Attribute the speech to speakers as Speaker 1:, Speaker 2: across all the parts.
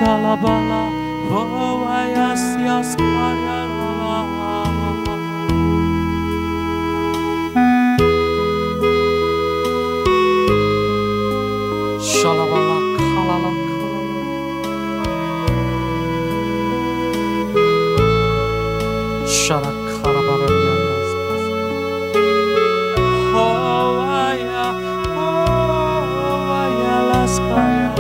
Speaker 1: Shalabala, oh, yes, yes, Shalabala, kalala, Shalakarabara, oh, yeah, Laskaya.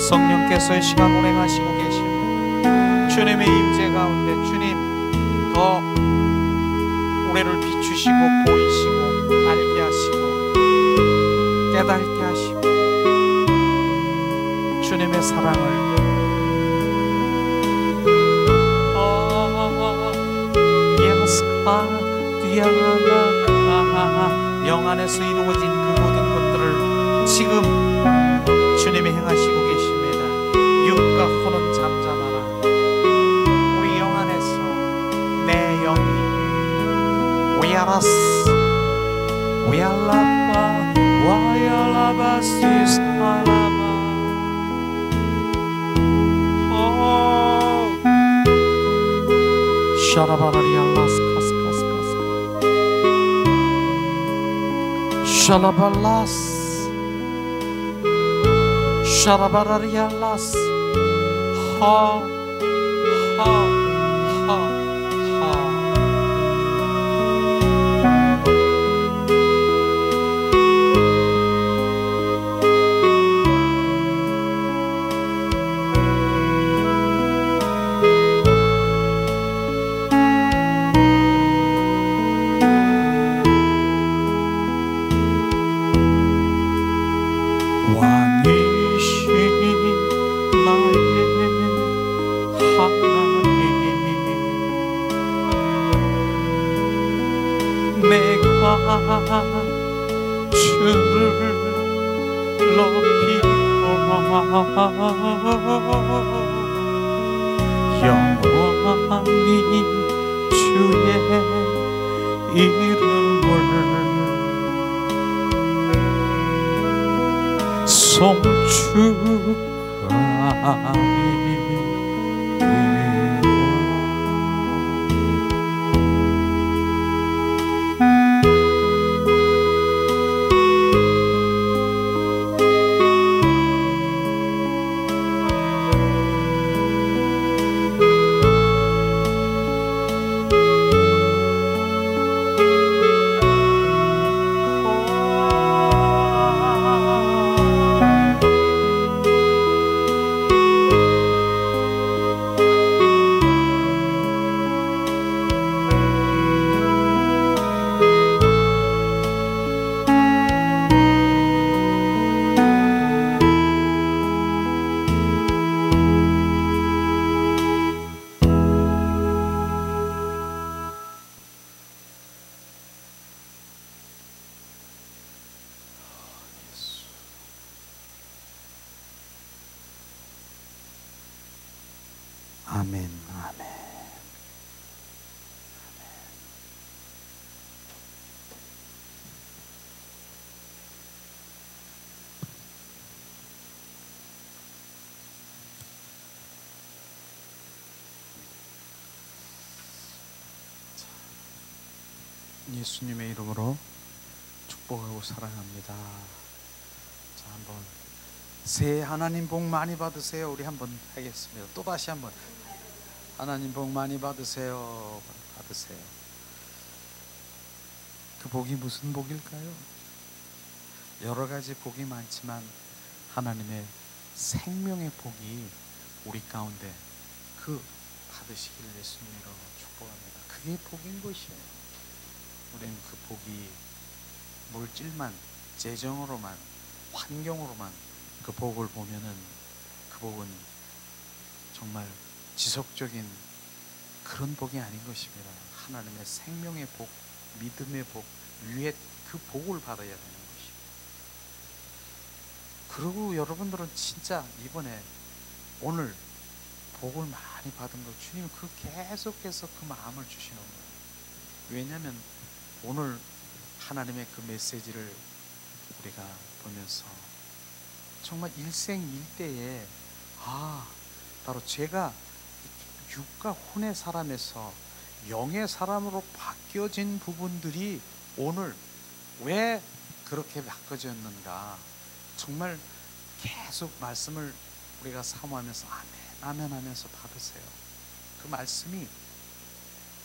Speaker 1: 성령께서 이 시간 운행하시고 계십니다. 주님의 임재 가운데 주님 더 우리를 비추시고 보이시고 알게 하시고 깨닫게 하시고 주님의 사랑을 영 안에서 이루어진 그 모든 것들을 지금 주님이 행하시고 계십니다. 육과 혼은 잠잠하라. 우리 영 안에서 내 영이 위알라바 와야라바시스칼라바 샤라바라리알라스카스카스카스 샤라발라스 샤라바라리알라스 주를 높이고 영원히 주의 이름을 송축하리. 아멘, 아멘. 예수님의 이름으로 축복하고 사랑합니다. 자, 한번 새해 하나님 복 많이 받으세요. 우리 한번 하겠습니다. 또 다시 한번 하나님 복 많이 받으세요. 받으세요. 그 복이 무슨 복일까요? 여러 가지 복이 많지만 하나님의 생명의 복이 우리 가운데 그 받으시기를 예수님으로 축복합니다. 그게 복인 것이에요. 우리는 그 복이 물질만, 재정으로만, 환경으로만 그 복을 보면은 그 복은 정말 지속적인 그런 복이 아닌 것입니다. 하나님의 생명의 복, 믿음의 복, 위에 그 그 복을 받아야 되는 것이에요. 그리고 여러분들은 진짜 이번에 오늘 복을 많이 받은 거 주님 그 계속해서 그 마음을 주시는 거예요. 왜냐하면 오늘 하나님의 그 메시지를 우리가 보면서 정말 일생일대에 바로 제가 육과 혼의 사람에서 영의 사람으로 바뀌어진 부분들이 오늘 왜 그렇게 바꿔졌는가, 정말 계속 말씀을 우리가 사모하면서 아멘 아멘 하면서 받으세요. 그 말씀이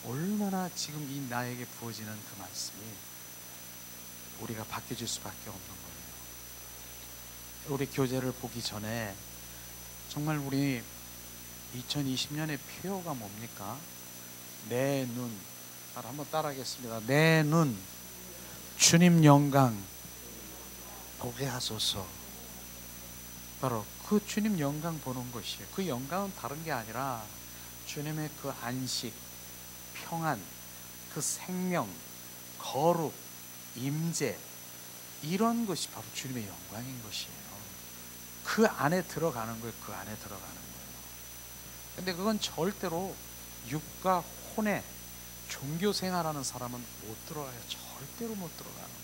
Speaker 1: 얼마나 지금 이 나에게 부어지는 그 말씀이 우리가 바뀌어질 수밖에 없는 거예요. 우리 교재를 보기 전에 정말 우리 2020년의 표어가 뭡니까? 내 눈, 한번 따라하겠습니다. 내 눈 주님 영광 보게 하소서. 바로 그 주님 영광 보는 것이에요. 그 영광은 다른 게 아니라 주님의 그 안식, 평안, 그 생명, 거룩, 임재, 이런 것이 바로 주님의 영광인 것이에요. 그 안에 들어가는 거예요. 그 안에 들어가는 거예요. 근데 그건 절대로 육과 혼의 종교 생활하는 사람은 못 들어가요. 절대로 못 들어가는 거예요.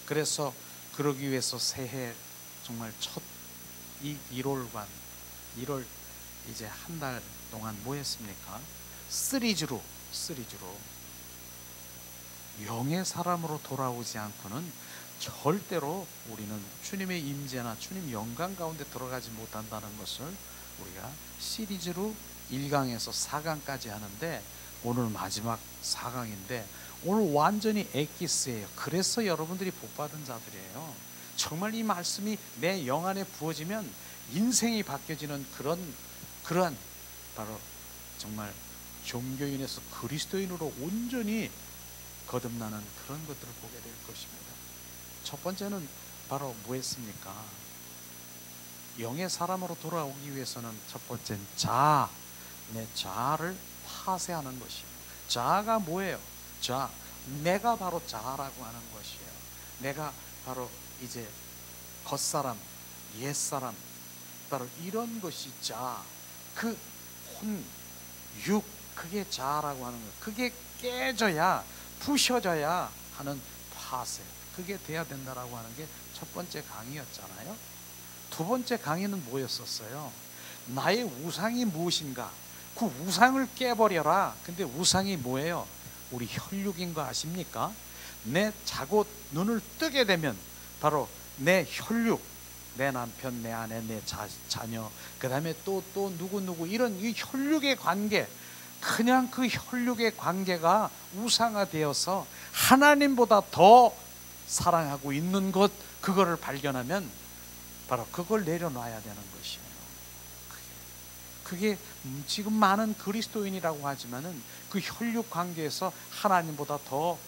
Speaker 1: 그래서 그러기 위해서 새해 정말 첫 이 1월 이제 한 달 동안 뭐 했습니까? 시리즈로 영의 사람으로 돌아오지 않고는 절대로 우리는 주님의 임재나 주님 영광 가운데 들어가지 못한다는 것을 우리가 시리즈로 1강에서 4강까지 하는데, 오늘 마지막 4강인데 오늘 완전히 엑기스예요. 그래서 여러분들이 복받은 자들이에요. 정말 이 말씀이 내 영 안에 부어지면 인생이 바뀌어지는 그러한 바로 정말 종교인에서 그리스도인으로 온전히 거듭나는 그런 것들을 보게 될 것입니다. 첫 번째는 바로 뭐였습니까? 영의 사람으로 돌아오기 위해서는 첫 번째는 내 자아를 파쇄하는 것이에요. 자아가 뭐예요? 내가 바로 자아라고 하는 것이에요. 내가 바로 이제 겉사람, 옛사람, 바로 이런 것이 자아, 그 혼, 육, 그게 자아라고 하는 거예요. 그게 깨져야, 부셔져야 하는 파쇄, 그게 돼야 된다라고 하는 게 첫 번째 강의였잖아요. 두 번째 강의는 뭐였었어요? 나의 우상이 무엇인가? 그 우상을 깨버려라. 근데 우상이 뭐예요? 우리 혈육인 거 아십니까? 내 자고 눈을 뜨게 되면 바로 내 혈육, 내 남편, 내 아내, 내 자녀, 그 다음에 또 누구 이런 이 혈육의 관계, 그냥 그 혈육의 관계가 우상화되어서 하나님보다 더 사랑하고 있는 것, 그거를 발견하면 바로 그걸 내려놔야 되는 것이에요. 그게 지금 많은 그리스도인이라고 하지만은 그 혈육 관계에서 하나님보다 더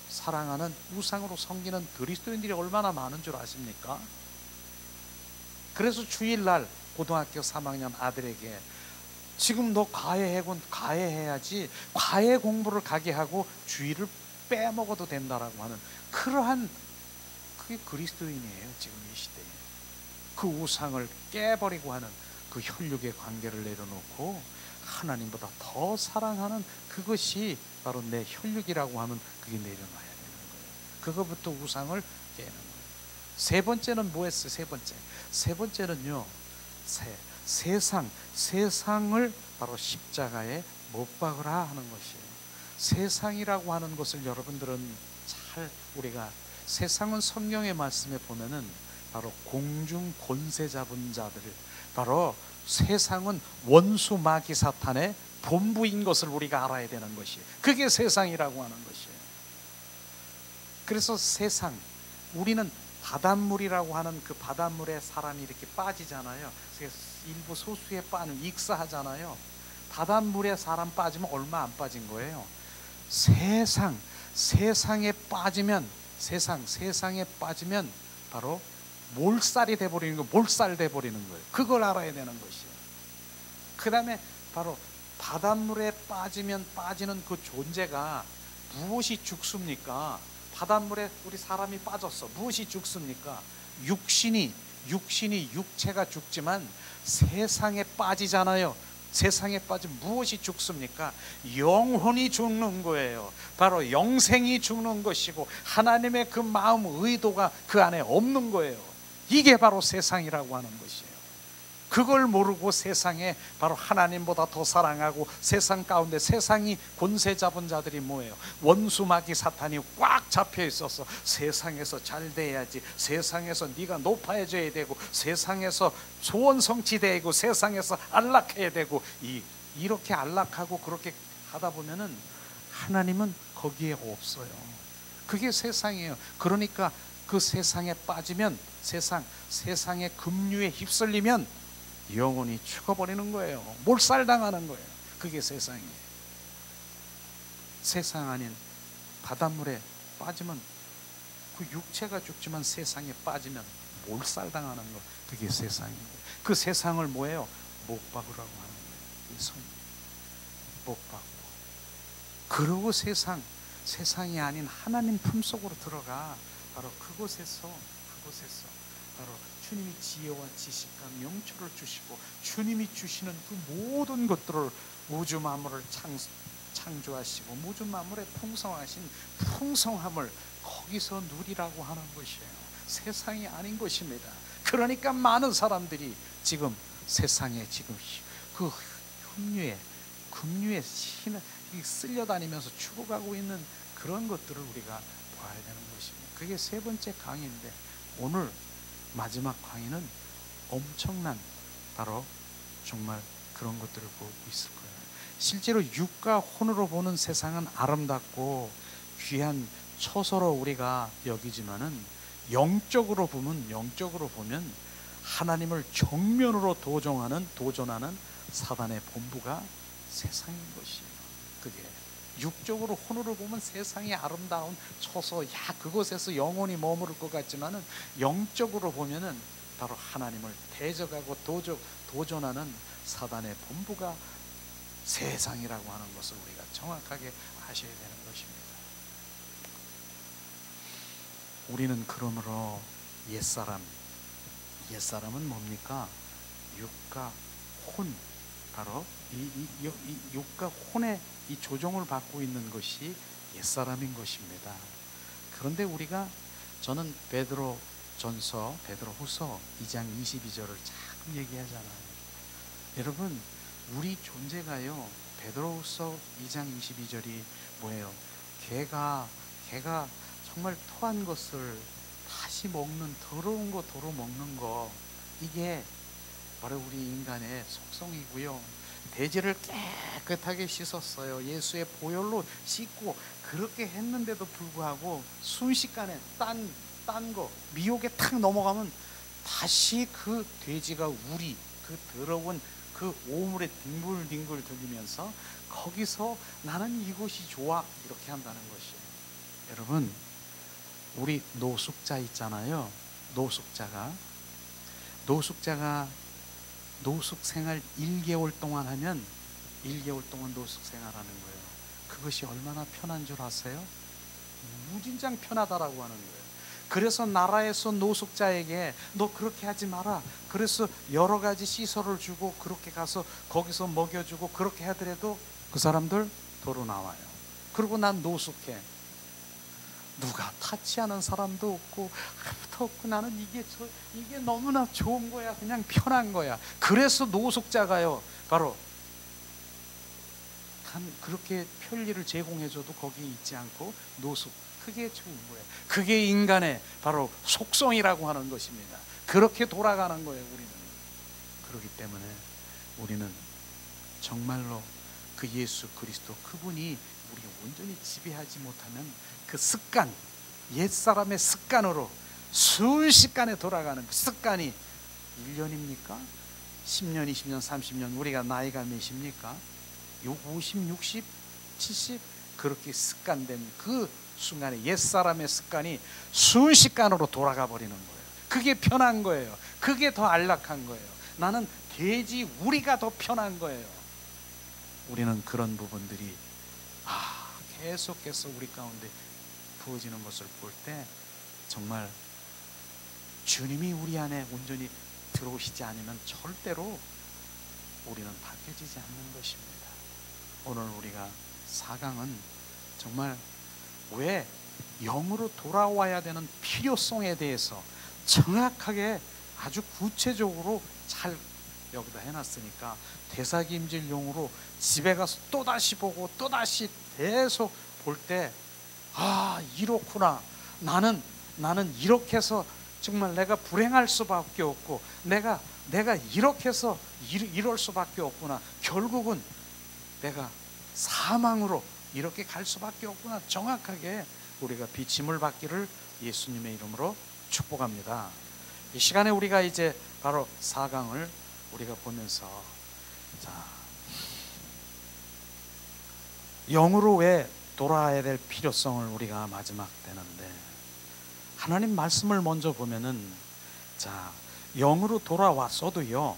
Speaker 1: 사랑하는 우상으로 섬기는 그리스도인들이 얼마나 많은 줄 아십니까? 그래서 주일날 고등학교 3학년 아들에게 지금 너 과외해군 과외해야지, 과외 공부를 가게 하고 주일을 빼먹어도 된다라고 하는 그러한, 그게 그리스도인이에요. 지금 이 시대에 그 우상을 깨버리고 하는 그 혈육의 관계를 내려놓고 하나님보다 더 사랑하는 그것이 바로 내 혈육이라고 하면 그게 내려놔야 되는 거예요. 그거부터 우상을 깨는 거예요. 세 번째는 뭐였어요? 세 번째는요, 세상을 바로 십자가에 못 박으라 하는 것이에요. 세상이라고 하는 것을 여러분들은 잘, 우리가 세상은 성경의 말씀에 보면은 바로 공중 권세 잡은 자들, 바로 세상은 원수 마귀 사탄의 본부인 것을 우리가 알아야 되는 것이에요. 그게 세상이라고 하는 것이에요. 그래서 세상, 우리는 바닷물이라고 하는 그 바닷물에 사람이 이렇게 빠지잖아요. 그래서 일부 소수에 빠지면 익사하잖아요. 바닷물에 사람 빠지면 얼마 안 빠진 거예요. 세상에 빠지면 바로 몰살이 돼버리는 거예요. 몰살돼버리는 거예요. 그걸 알아야 되는 것이에요. 그 다음에 바로 바닷물에 빠지면 빠지는 그 존재가 무엇이 죽습니까? 바닷물에 우리 사람이 빠졌어. 무엇이 죽습니까? 육체가 죽지만 세상에 빠지잖아요. 세상에 빠지면 무엇이 죽습니까? 영혼이 죽는 거예요. 바로 영생이 죽는 것이고 하나님의 그 마음 의도가 그 안에 없는 거예요. 이게 바로 세상이라고 하는 것이에요. 그걸 모르고 세상에 바로 하나님보다 더 사랑하고 세상 가운데 세상이 권세 잡은 자들이 뭐예요? 원수 마귀 사탄이 꽉 잡혀 있어서 세상에서 잘 돼야지, 세상에서 네가 높아져야 되고, 세상에서 소원 성취되고, 세상에서 안락해야 되고, 이렇게 안락하고 그렇게 하다 보면은 하나님은 거기에 없어요. 그게 세상이에요. 그러니까 그 세상에 빠지면, 세상의 급류에 휩쓸리면 영혼이 죽어버리는 거예요. 몰살당하는 거예요. 그게 세상이에요. 세상 아닌 바닷물에 빠지면 그 육체가 죽지만 세상에 빠지면 몰살당하는 거, 그게 세상이에요. 그 세상을 뭐예요? 못 박으라고 하는 거예요. 이 성경 못 박고, 그러고 세상이 아닌 하나님 품속으로 들어가. 바로 그곳에서 바로 주님이 지혜와 지식과 명철을 주시고 주님이 주시는 그 모든 것들을, 우주 만물을 창조하시고 우주 만물에 풍성하신 풍성함을 거기서 누리라고 하는 것이에요. 세상이 아닌 것입니다. 그러니까 많은 사람들이 지금 세상에 그 급류에 쓸려다니면서 죽어가고 있는 그런 것들을 우리가 봐야 되는 것입니다. 그게 세 번째 강의인데, 오늘 마지막 강의는 엄청난, 바로 정말 그런 것들을 보고 있을 거예요. 실제로 육과 혼으로 보는 세상은 아름답고 귀한 처소로 우리가 여기지만은 영적으로 보면 하나님을 정면으로 도전하는 사단의 본부가 세상인 것이에요. 그게 육적으로 혼으로 보면 세상이 아름다운 처소, 그곳에서 영혼이 머무를 것 같지만은 영적으로 보면은 바로 하나님을 대적하고 도전하는 사단의 본부가 세상이라고 하는 것을 우리가 정확하게 아셔야 되는 것입니다. 우리는 그러므로 옛사람은 뭡니까? 육과 혼, 바로 이 육과 혼의 이 조종을 받고 있는 것이 옛사람인 것입니다. 그런데 저는 베드로후서 2장 22절을 자꾸 얘기하잖아요. 여러분, 우리 존재가요, 베드로후서 2장 22절이 뭐예요? 개가 정말 토한 것을 다시 먹는, 더러운 거 도로 먹는 거, 이게 바로 우리 인간의 속성이고요. 돼지를 깨끗하게 씻었어요. 예수의 보혈로 씻고 그렇게 했는데도 불구하고 순식간에 딴 거 미혹에 탁 넘어가면 다시 그 돼지가 그 더러운 그 오물에 뒹굴뒹굴 들리면서 거기서 나는 이곳이 좋아, 이렇게 한다는 것이에요. 여러분, 우리 노숙자 있잖아요. 노숙자가 노숙 생활 1개월 동안 하면 1개월 동안 노숙 생활하는 거예요. 그것이 얼마나 편한 줄 아세요? 무진장 편하다라고 하는 거예요. 그래서 나라에서 노숙자에게 너 그렇게 하지 마라, 그래서 여러 가지 시설을 주고 그렇게 가서 거기서 먹여주고 그렇게 하더라도 그 사람들 도로 나와요. 그리고 난 노숙해. 누가 타치하는 사람도 없고 아무도 없고 나는 이게 너무나 좋은 거야, 그냥 편한 거야. 그래서 노숙자가요, 바로 그렇게 편리를 제공해줘도 거기에 있지 않고 노숙, 그게 좋은 거예요. 그게 인간의 바로 속성이라고 하는 것입니다. 그렇게 돌아가는 거예요, 우리는. 그렇기 때문에 우리는 정말로 그 예수 그리스도, 그분이 우리가 온전히 지배하지 못하면 그 습관, 옛사람의 습관으로 순식간에 돌아가는 그 습관이 1년입니까? 10년, 20년, 30년, 우리가 나이가 몇입니까? 50, 60, 70, 그렇게 습관된 그 순간에 옛사람의 습관이 순식간으로 돌아가 버리는 거예요. 그게 편한 거예요. 그게 더 안락한 거예요. 나는 돼지 우리가 더 편한 거예요. 우리는 그런 부분들이 계속해서 우리 가운데 부어지는 것을 볼 때 정말 주님이 우리 안에 온전히 들어오시지 않으면 절대로 우리는 바뀌어지지 않는 것입니다. 오늘 우리가 4강은 정말 왜 영으로 돌아와야 되는 필요성에 대해서 정확하게 아주 구체적으로 잘 여기다 해놨으니까 되새김질용으로 집에 가서 또다시 보고 또다시 계속 볼 때 이렇구나, 나는 이렇게 해서 정말 내가 불행할 수밖에 없고 내가 이렇게 해서 이럴 수밖에 없구나, 결국은 내가 사망으로 이렇게 갈 수밖에 없구나, 정확하게 우리가 비침을 받기를 예수님의 이름으로 축복합니다. 이 시간에 우리가 이제 바로 4강을 우리가 보면서 영으로 왜 돌아와야 될 필요성을 우리가 마지막 되는데, 하나님 말씀을 먼저 보면은 영으로 돌아왔어도요,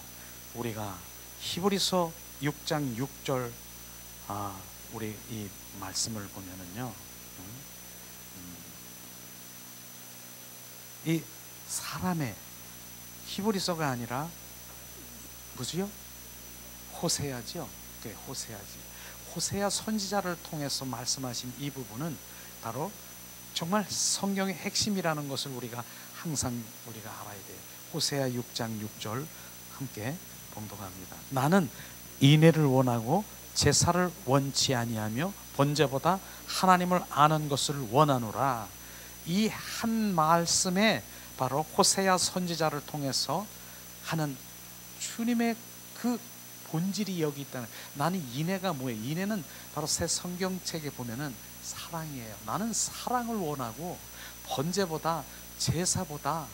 Speaker 1: 우리가 히브리서 6장 6절 우리 이 말씀을 보면은요, 이 사람의, 히브리서가 아니라 뭐지요? 호세아죠. 호세아 선지자를 통해서 말씀하신 이 부분은 바로 정말 성경의 핵심이라는 것을 우리가 항상 우리가 알아야 돼요. 호세아 6장 6절 함께 봉독합니다. 나는 인애를 원하고 제사를 원치 아니하며 번제보다 하나님을 아는 것을 원하노라. 이 한 말씀에 바로 호세아 선지자를 통해서 하는 주님의 그 본질이 여기 있다는. 나는 인애가 뭐예요? 인애는 바로 새 성경책에 보면은 사랑이에요. 나는 사랑을 원하고 번제보다 제사보다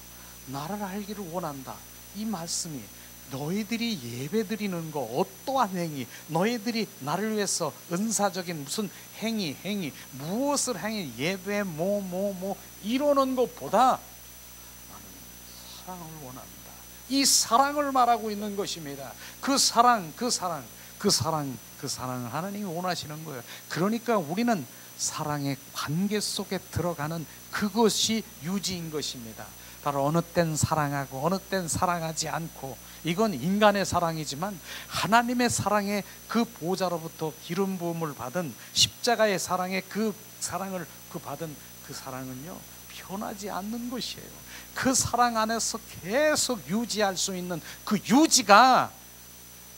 Speaker 1: 나를 알기를 원한다. 이 말씀이 너희들이 예배드리는 거 어떠한 행위, 너희들이 나를 위해서 은사적인 무슨 행위 무엇을 행위, 예배 이러는 것보다 나는 사랑을 원한다. 이 사랑을 말하고 있는 것입니다. 그 사랑을 하나님이 원하시는 거예요. 그러니까 우리는 사랑의 관계 속에 들어가는 그것이 유지인 것입니다. 바로 어느 땐 사랑하고 어느 땐 사랑하지 않고, 이건 인간의 사랑이지만 하나님의 사랑의 그 보좌로부터 기름 부음을 받은 십자가의 사랑의 그 사랑을 받은 그 사랑은요, 변하지 않는 것이에요. 그 사랑 안에서 계속 유지할 수 있는 그 유지가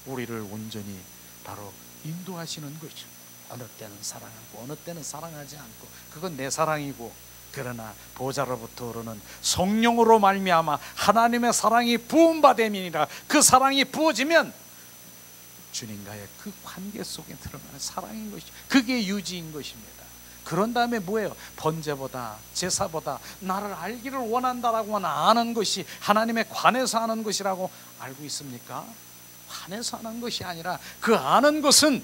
Speaker 1: 우리를 온전히 바로 인도하시는 것이죠. 어느 때는 사랑하고 어느 때는 사랑하지 않고, 그건 내 사랑이고, 그러나 보좌로부터 오르는 성령으로 말미암아 하나님의 사랑이 부음받음이니라. 그 사랑이 부어지면 주님과의 그 관계 속에 들어가는 사랑인 것이, 그게 유지인 것입니다. 그런 다음에 뭐예요? 번제보다 제사보다 나를 알기를 원한다라고 아는 것이 하나님의 관에서 아는 것이라고 알고 있습니까? 관에서 아는 것이 아니라 그 아는 것은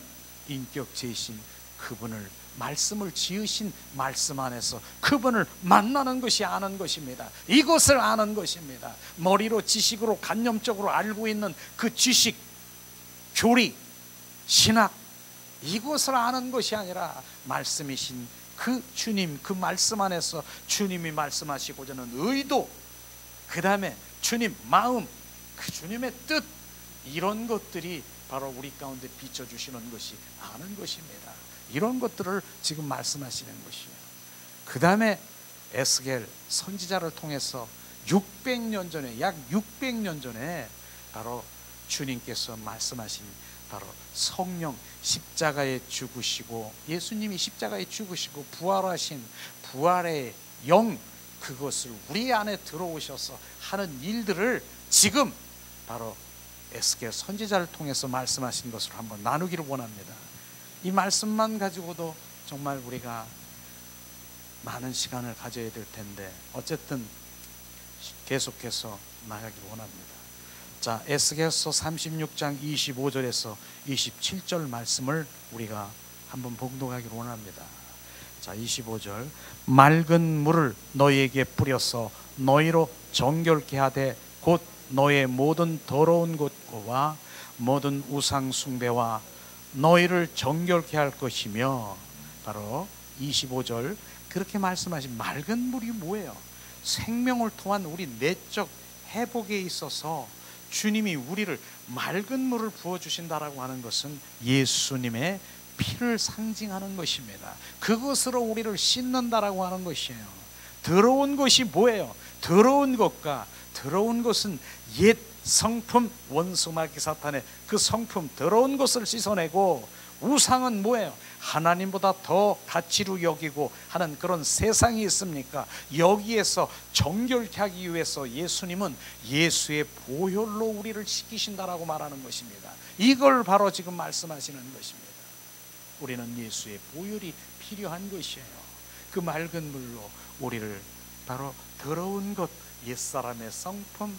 Speaker 1: 인격체이신 그분을, 말씀을 지으신 말씀 안에서 그분을 만나는 것이 아는 것입니다. 이것을 아는 것입니다. 머리로 지식으로 관념적으로 알고 있는 그 지식, 교리, 신학, 이것을 아는 것이 아니라 말씀이신 그 주님, 그 말씀 안에서 주님이 말씀하시고자 하는 의도, 그 다음에 주님 마음, 그 주님의 뜻, 이런 것들이 바로 우리 가운데 비춰주시는 것이 아는 것입니다. 이런 것들을 지금 말씀하시는 것이에요. 그 다음에 에스겔 선지자를 통해서 600년 전에, 약 600년 전에 바로 주님께서 말씀하신 바로 성령, 십자가에 죽으시고, 예수님이 십자가에 죽으시고 부활하신 부활의 영, 그것을 우리 안에 들어오셔서 하는 일들을 지금 바로 에스겔 선지자를 통해서 말씀하신 것을 한번 나누기를 원합니다. 이 말씀만 가지고도 정말 우리가 많은 시간을 가져야 될 텐데, 어쨌든 계속해서 나가기를 원합니다. 자, 에스겔서 36장 25절에서 27절 말씀을 우리가 한번 봉독하기를 원합니다. 자, 25절. 맑은 물을 너희에게 뿌려서 너희로 정결케 하되 곧 너의 모든 더러운 것과 모든 우상 숭배와 너희를 정결케 할 것이며, 바로 25절. 그렇게 말씀하신 맑은 물이 뭐예요? 생명을 통한 우리 내적 회복에 있어서 주님이 우리를 맑은 물을 부어주신다라고 하는 것은 예수님의 피를 상징하는 것입니다. 그것으로 우리를 씻는다라고 하는 것이에요. 더러운 것이 뭐예요? 더러운 것은 옛 성품, 원수마귀 사탄의 그 성품, 더러운 것을 씻어내고, 우상은 뭐예요? 하나님보다 더 가치로 여기고 하는 그런 세상이 있습니까? 여기에서 정결케 하기 위해서 예수님은 예수의 보혈로 우리를 씻기신다라고 말하는 것입니다. 이걸 바로 지금 말씀하시는 것입니다. 우리는 예수의 보혈이 필요한 것이에요. 그 맑은 물로 우리를 바로 더러운 것, 옛사람의 성품,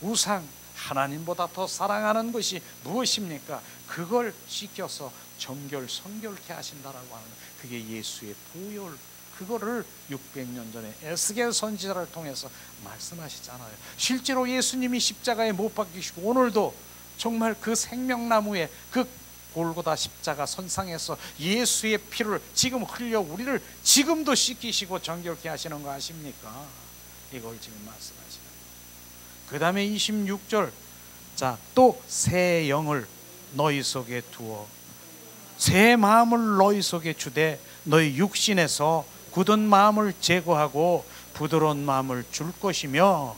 Speaker 1: 우상, 하나님보다 더 사랑하는 것이 무엇입니까? 그걸 씻겨서 정결, 성결케 하신다라고 하는, 그게 예수의 보혈. 그거를 600년 전에 에스겔 선지자를 통해서 말씀하시잖아요. 실제로 예수님이 십자가에 못 박히시고 오늘도 정말 그 생명나무에 그 골고다 십자가 선상에서 예수의 피를 지금 흘려 우리를 지금도 씻기시고 정결케 하시는 거 아십니까? 이걸 지금 말씀하시는 거예요. 그 다음에 26절, 자, 또 새 영을 너희 속에 두어 새 마음을 너희 속에 주되 너희 육신에서 굳은 마음을 제거하고 부드러운 마음을 줄 것이며,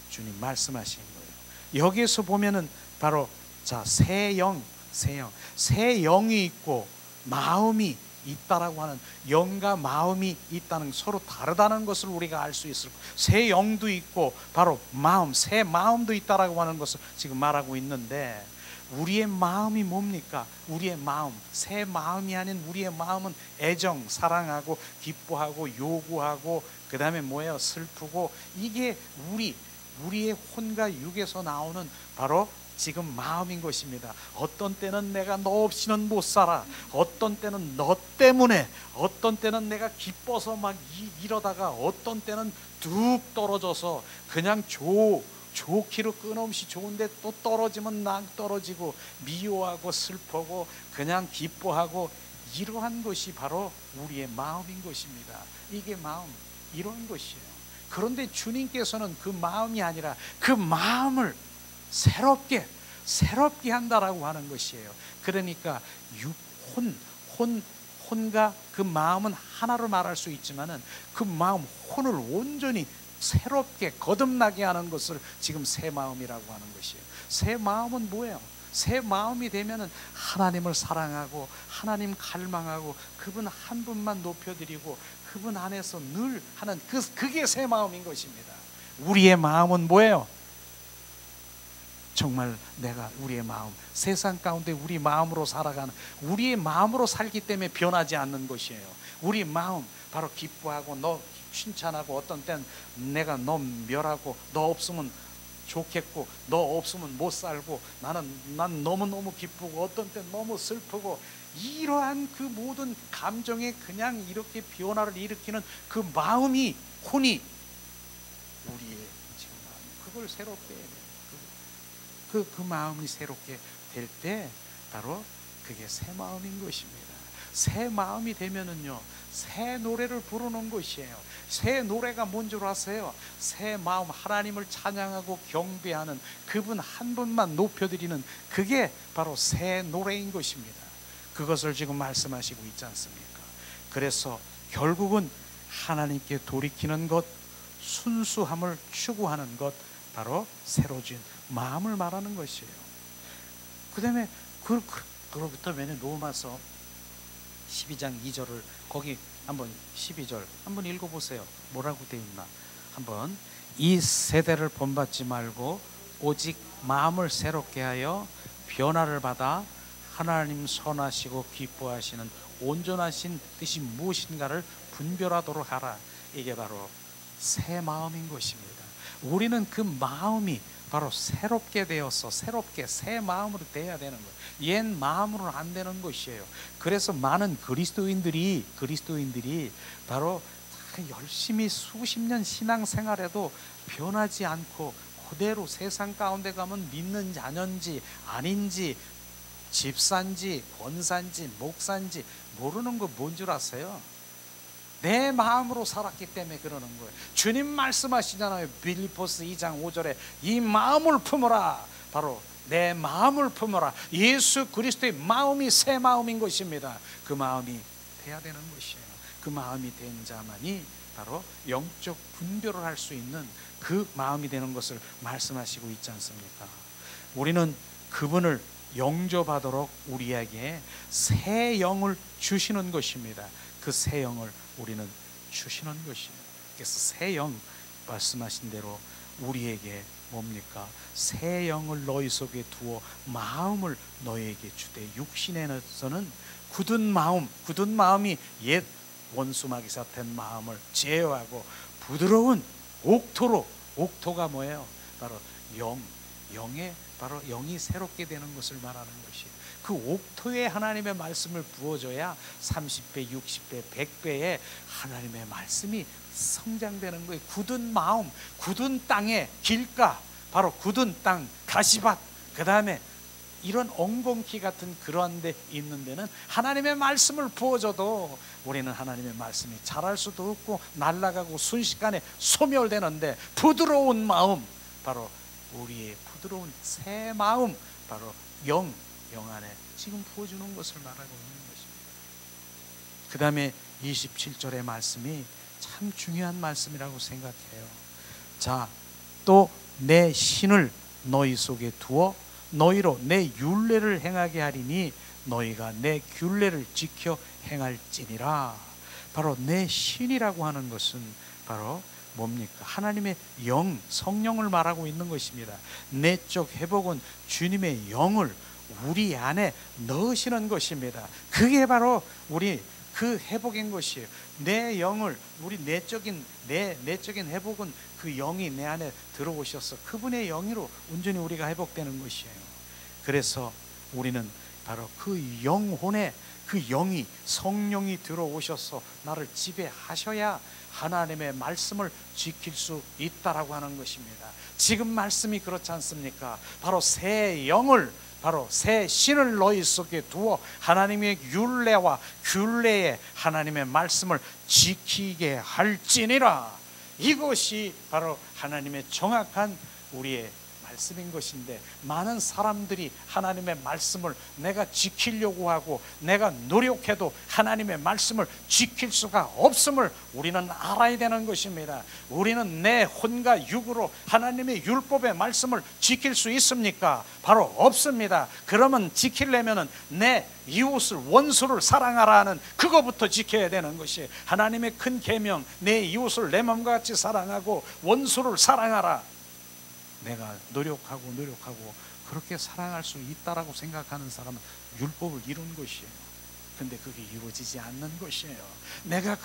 Speaker 1: 주님 말씀하신 거예요. 여기에서 보면은 바로 자, 새 영이 있고 마음이 있다라고 하는, 영과 마음이 있다는, 서로 다르다는 것을 우리가 알 수 있을 거예요. 새 영도 있고 바로 마음, 새 마음도 있다라고 하는 것을 지금 말하고 있는데, 우리의 마음이 뭡니까? 우리의 마음, 새 마음이 아닌 우리의 마음은 애정, 사랑하고 기뻐하고 요구하고 그 다음에 뭐예요? 슬프고, 이게 우리의 혼과 육에서 나오는 바로 지금 마음인 것입니다. 어떤 때는 내가 너 없이는 못 살아, 어떤 때는 너 때문에, 어떤 때는 내가 기뻐서 막 이러다가 어떤 때는 뚝 떨어져서 그냥 좋기로 끊임없이 좋은데 또 떨어지면 난 떨어지고 미워하고 슬퍼고 그냥 기뻐하고, 이러한 것이 바로 우리의 마음인 것입니다. 이게 마음, 이런 것이에요. 그런데 주님께서는 그 마음이 아니라 그 마음을 새롭게 한다라고 하는 것이에요. 그러니까 혼과 그 마음은 하나로 말할 수 있지만은 그 마음, 혼을 온전히 새롭게 거듭나게 하는 것을 지금 새 마음이라고 하는 것이에요. 새 마음은 뭐예요? 새 마음이 되면은 하나님을 사랑하고 하나님 갈망하고 그분 한 분만 높여드리고 그분 안에서 늘 하는 그게 새 마음인 것입니다. 우리의 마음은 뭐예요? 정말 내가 우리의 마음, 세상 가운데 우리 마음으로 살아가는, 우리의 마음으로 살기 때문에 변하지 않는 것이에요. 우리 마음, 바로 기뻐하고 너 칭찬하고, 어떤 때는 내가 너 멸하고 너 없으면 좋겠고 너 없으면 못 살고 난 너무너무 기쁘고 어떤 때는 너무 슬프고, 이러한 그 모든 감정에 그냥 이렇게 변화를 일으키는 그 마음이, 혼이 우리의 지금 마음, 그걸 새롭게 해야 돼요. 그 마음이 새롭게 될 때 바로 그게 새 마음인 것입니다. 새 마음이 되면은요, 새 노래를 부르는 것이에요. 새 노래가 뭔 줄 아세요? 새 마음, 하나님을 찬양하고 경배하는 그분 한 분만 높여드리는, 그게 바로 새 노래인 것입니다. 그것을 지금 말씀하시고 있지 않습니까? 그래서 결국은 하나님께 돌이키는 것, 순수함을 추구하는 것, 바로 새로 지은 마음을 말하는 것이에요. 그 다음에 그렇다면 로마서 12장 2절을 거기 한번 12절 한번 읽어보세요. 뭐라고 되어 있나 한번. 이 세대를 본받지 말고 오직 마음을 새롭게 하여 변화를 받아 하나님 선하시고 기뻐하시는 온전하신 뜻이 무엇인가를 분별하도록 하라. 이게 바로 새 마음인 것입니다. 우리는 그 마음이 바로 새롭게 되어서 새롭게 새 마음으로 돼야 되는 거예요. 옛 마음으로는 안 되는 것이에요. 그래서 많은 그리스도인들이 바로 열심히 수십 년 신앙생활해도 변하지 않고 그대로 세상 가운데 가면 믿는 자녀인지 아닌지, 집사인지 권사인지 목사인지 모르는 거 뭔 줄 아세요? 내 마음으로 살았기 때문에 그러는 거예요. 주님 말씀하시잖아요. 빌립보서 2장 5절에 이 마음을 품어라. 바로 내 마음을 품어라. 예수 그리스도의 마음이 새 마음인 것입니다. 그 마음이 돼야 되는 것이에요. 그 마음이 된 자만이 바로 영적 분별을 할 수 있는 그 마음이 되는 것을 말씀하시고 있지 않습니까? 우리는 그분을 영접하도록 우리에게 새 영을 주시는 것입니다. 그 새 영을 우리는 주시는 것입니다. 그래서 새 영 말씀하신 대로 우리에게 뭡니까? 새 영을 너희 속에 두어 마음을 너희에게 주되 육신에서는 굳은 마음이 옛 원수마귀 된 마음을 제어하고 부드러운 옥토가 뭐예요? 바로 바로 영이 새롭게 되는 것을 말하는 것이, 그 옥토에 하나님의 말씀을 부어줘야 30배, 60배, 100배의 하나님의 말씀이 성장되는 거예요. 굳은 마음, 굳은 땅에 길가, 바로 굳은 땅, 가시밭, 그 다음에 이런 엉겅퀴 같은 그러한 데 있는 데는 하나님의 말씀을 부어줘도 우리는 하나님의 말씀이 자랄 수도 없고 날아가고 순식간에 소멸되는데, 부드러운 마음, 바로 우리의 부드러운 새 마음, 바로 영 안에 지금 부어주는 것을 말하고 있는 것입니다. 그 다음에 27절의 말씀이 참 중요한 말씀이라고 생각해요. 자, 또 내 신을 너희 속에 두어 너희로 내 율례를 행하게 하리니 너희가 내 규례를 지켜 행할지니라. 바로 내 신이라고 하는 것은 바로 뭡니까? 하나님의 영, 성령을 말하고 있는 것입니다. 내적 회복은 주님의 영을 우리 안에 넣으시는 것입니다. 그게 바로 우리 그 회복인 것이에요. 내 영을, 우리 내적인 회복은 그 영이 내 안에 들어오셔서 그분의 영으로 온전히 우리가 회복되는 것이에요. 그래서 우리는 바로 그 영혼에 그 영이, 성령이 들어오셔서 나를 지배하셔야 하나님의 말씀을 지킬 수 있다라고 하는 것입니다. 지금 말씀이 그렇지 않습니까? 바로 새 영을, 바로 새 신을 너희 속에 두어 하나님의 율례와 규례에 하나님의 말씀을 지키게 할지니라. 이것이 바로 하나님의 정확한 우리의 말씀인 것인데, 많은 사람들이 하나님의 말씀을 내가 지키려고 하고 내가 노력해도 하나님의 말씀을 지킬 수가 없음을 우리는 알아야 되는 것입니다. 우리는 내 혼과 육으로 하나님의 율법의 말씀을 지킬 수 있습니까? 바로 없습니다. 그러면 지키려면 내 이웃을, 원수를 사랑하라 하는 그거부터 지켜야 되는 것이 하나님의 큰 계명, 내 이웃을 내 몸과 같이 사랑하고 원수를 사랑하라. 내가 노력하고 그렇게 사랑할 수 있다라고 생각하는 사람은 율법을 이룬 것이에요. 근데 그게 이루어지지 않는 것이에요. 내가